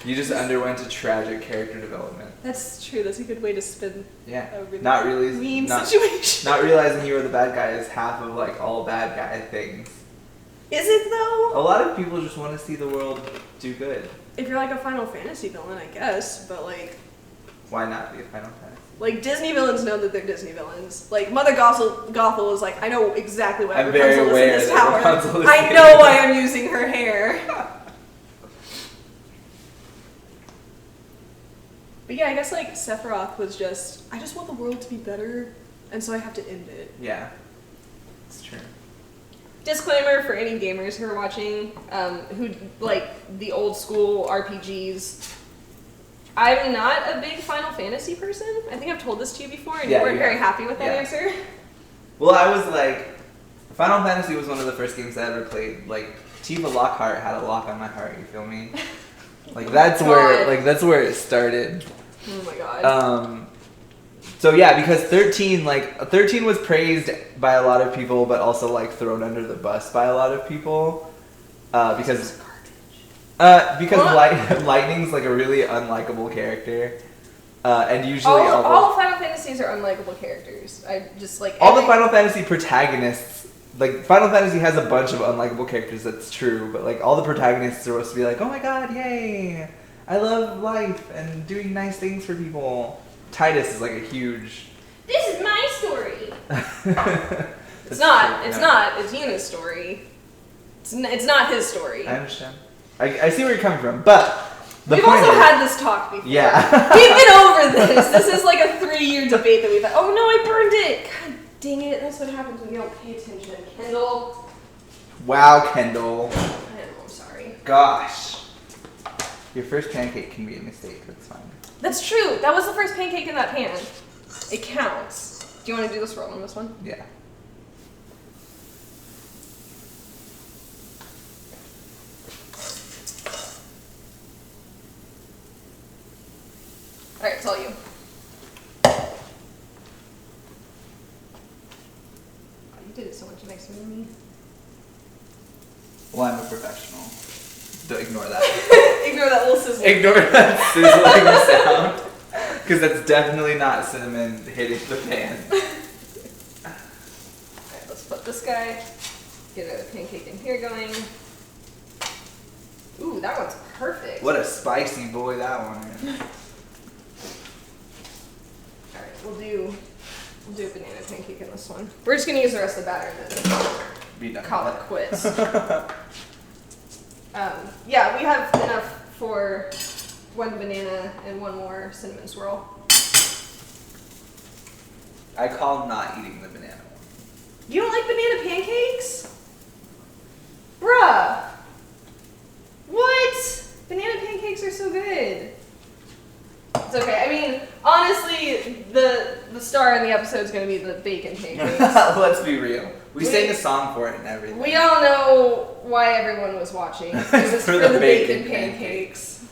You just underwent a tragic character development. That's true, that's a good way to spin Yeah. a really Not really mean situation. Not realizing you were the bad guy is half of like all bad guy things. Is it though? A lot of people just want to see the world do good. If you're like a Final Fantasy villain, I guess, but like Why not be a Final Fantasy? Like, Disney villains know that they're Disney villains. Like, Mother Gothel is like, I know exactly why I'm very Rapunzel is aware in this that tower. Rapunzel is I in know this. why I'm using her hair. But yeah, I guess like Sephiroth was just, I just want the world to be better, and so I have to end it. Yeah. It's true. Disclaimer for any gamers who are watching, who like the old school RPGs. I'm not a big Final Fantasy person. I think I've told this to you before, and Yeah, you weren't yeah. very happy with that Yeah. answer. Well, I was like, Final Fantasy was one of the first games I ever played. Like, Tifa Lockhart had a lock on my heart. You feel me? Like that's where it started. Oh my god. So yeah, because 13 was praised by a lot of people, but also like thrown under the bus by a lot of people, because Lightning's like a really unlikable character, and usually all Final Fantasies are unlikable characters. I just like all the Final Fantasy protagonists. Like Final Fantasy has a bunch of unlikable characters. That's true, but like all the protagonists are supposed to be like, oh my god, yay! I love life and doing nice things for people. Titus is like a huge. This is my story. It's It's not. true, It's yeah. not. It's Yuna's story. It's not his story. I understand. I see where you're coming from, but the We've point also is, had this talk before. yeah. We've been over this. This is like a 3-year debate that we've had. Oh no, I burned it. God dang it. That's what happens when you don't pay attention. Kendall. Wow, Kendall. I don't know, I'm sorry. Gosh. Your first pancake can be a mistake. That's fine. That's true. That was the first pancake in that pan. It counts. Do you want to do the swirl on this one? Yeah. Alright, it's all you. Oh, you did it so much nicer than me. Well, I'm a professional. Don't ignore that. Ignore that little sizzle. Ignore that sizzling sound. Because that's definitely not cinnamon hitting the pan. Alright, let's put this guy Get another pancake in here going. Ooh, that one's perfect. What a spicy boy that one is. Alright, we'll do a banana pancake in this one. We're just gonna use the rest of the batter and then Be done. call it quits. Yeah, we have enough for one banana and one more cinnamon swirl. I call not eating the banana one. You don't like banana pancakes? Bruh! What? Banana pancakes are so good. It's okay. I mean, honestly, the star in the episode is going to be the bacon pancakes. Let's be real. We sang a song for it and everything. We all know why everyone was watching. It was for the bacon pancakes.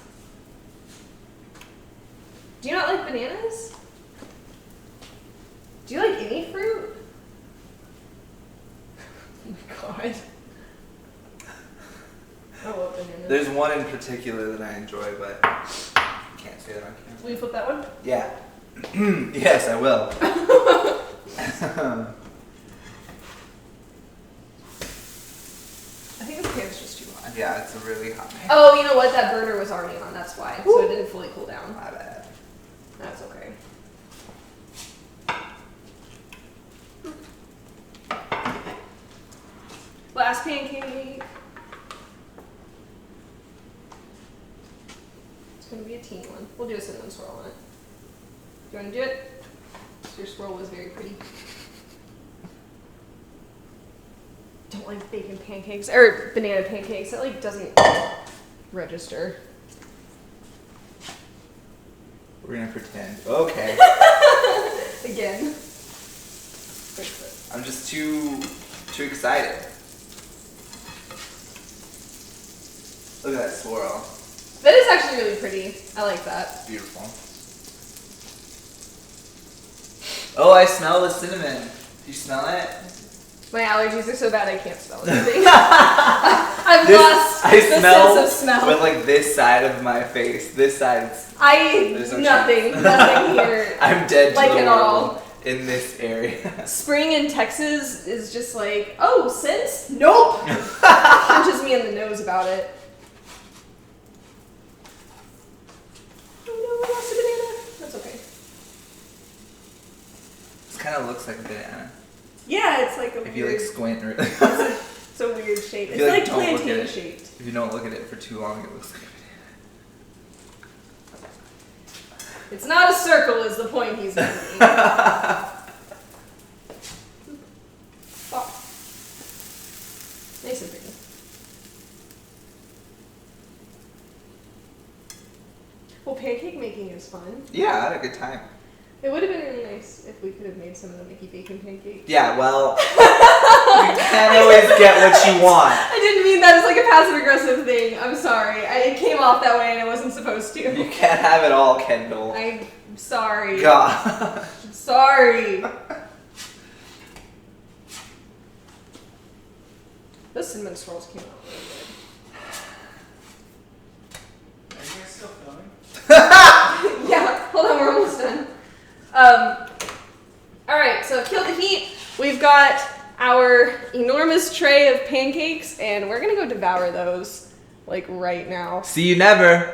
Do you not like bananas? Do you like any fruit? Oh my god. I love bananas. There's one in particular that I enjoy, but can't say that on camera. Will you flip that one? Yeah. Yes, I will. I think the pan's just too hot. Yeah, it's a really hot pan. Oh, you know what? That burner was already on. That's why. So it didn't fully cool down. My bad. That's okay. Last pancake. It's going to be a teeny one. We'll do a cinnamon swirl on it. Do you want to do it? Your swirl was very pretty. Don't like bacon pancakes or banana pancakes. That like doesn't register. We're gonna pretend. Okay. Again. I'm just too excited. Look at that swirl. That is actually really pretty. I like that. It's beautiful. Oh, I smell the cinnamon. Do you smell it? My allergies are so bad I can't smell anything. I've lost the sense of smell. With like this side of my face. This side's. There's no nothing here. I'm dead to like the at world all. in this area. Spring in Texas is just like, oh, scents? Nope. Punches me in the nose about it. Oh no, I lost a banana. That's okay. This kind of looks like a banana. Yeah, it's like a If you like squint really. it's a weird shape. If It's you, like don't look at plantain it. shaped. If you don't look at it for too long, it looks like a It's not a circle is the point he's making. Oh. Nice and pretty. Well, pancake making is fun. Yeah, I had a good time. It would have been really nice if we could have made some of the Mickey Bacon pancakes. Yeah, well, you can't always get what you want. I didn't mean that as like a passive-aggressive thing. I'm sorry. It came off that way and I wasn't supposed to. You can't have it all, Kendall. I'm sorry. God. I'm sorry. Those cinnamon swirls came out really good. Are you guys still filming? Yeah, hold on, we're almost done. Alright, so kill the heat. We've got our enormous tray of pancakes, and we're gonna go devour those, like, right now. See you never.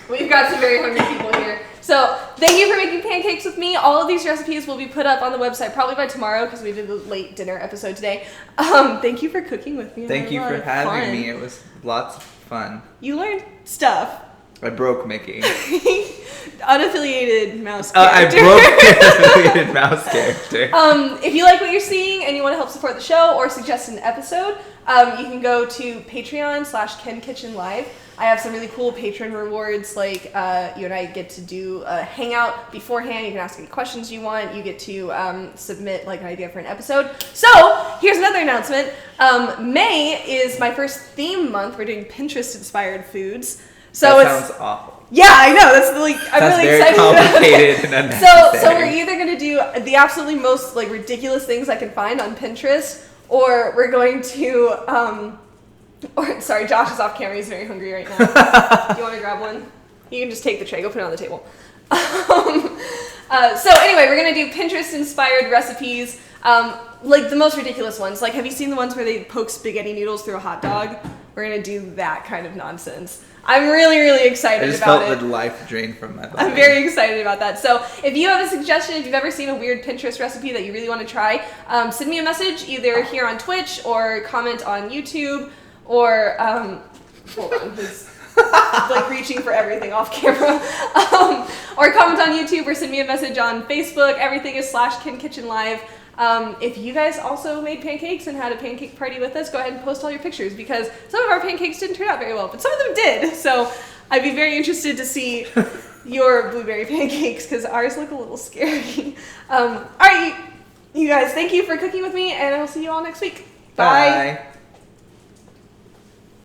We've got some very hungry people here. So, thank you for making pancakes with me. All of these recipes will be put up on the website probably by tomorrow, because we did a late dinner episode today. Thank you for cooking with me. Thank you for having me. It was lots of fun. You learned stuff. I broke Mickey. Unaffiliated mouse I character. broke the affiliated mouse character. If you like what you're seeing and you want to help support the show or suggest an episode, you can go to Patreon/KenKitchenLive. I have some really cool patron rewards, like you and I get to do a hangout beforehand. You can ask any questions you want. You get to submit like an idea for an episode. So here's another announcement. May is my first theme month. We're doing Pinterest-inspired foods. So that it's sounds awful. yeah, I know. That's like I'm Sounds really very excited. complicated and unnecessary. So we're either gonna do the absolutely most like ridiculous things I can find on Pinterest, or we're going to or sorry, Josh is off camera. He's very hungry right now. Do you want to grab one? You can just take the tray. Go put it on the table. So anyway, we're gonna do Pinterest-inspired recipes. Like the most ridiculous ones. Like, have you seen the ones where they poke spaghetti noodles through a hot dog? We're gonna do that kind of nonsense. I'm really, really excited I just about felt it. the life drain from my body. I'm very excited about that. So if you have a suggestion, if you've ever seen a weird Pinterest recipe that you really want to try, send me a message either here on Twitch or comment on YouTube or hold on, he's like reaching for everything off camera. Or comment on YouTube or send me a message on Facebook. Everything is /KinKitchenLive. If you guys also made pancakes and had a pancake party with us, go ahead and post all your pictures because some of our pancakes didn't turn out very well, but some of them did. So I'd be very interested to see your blueberry pancakes because ours look a little scary. All right, you guys, thank you for cooking with me, and I will see you all next week. Bye. Bye.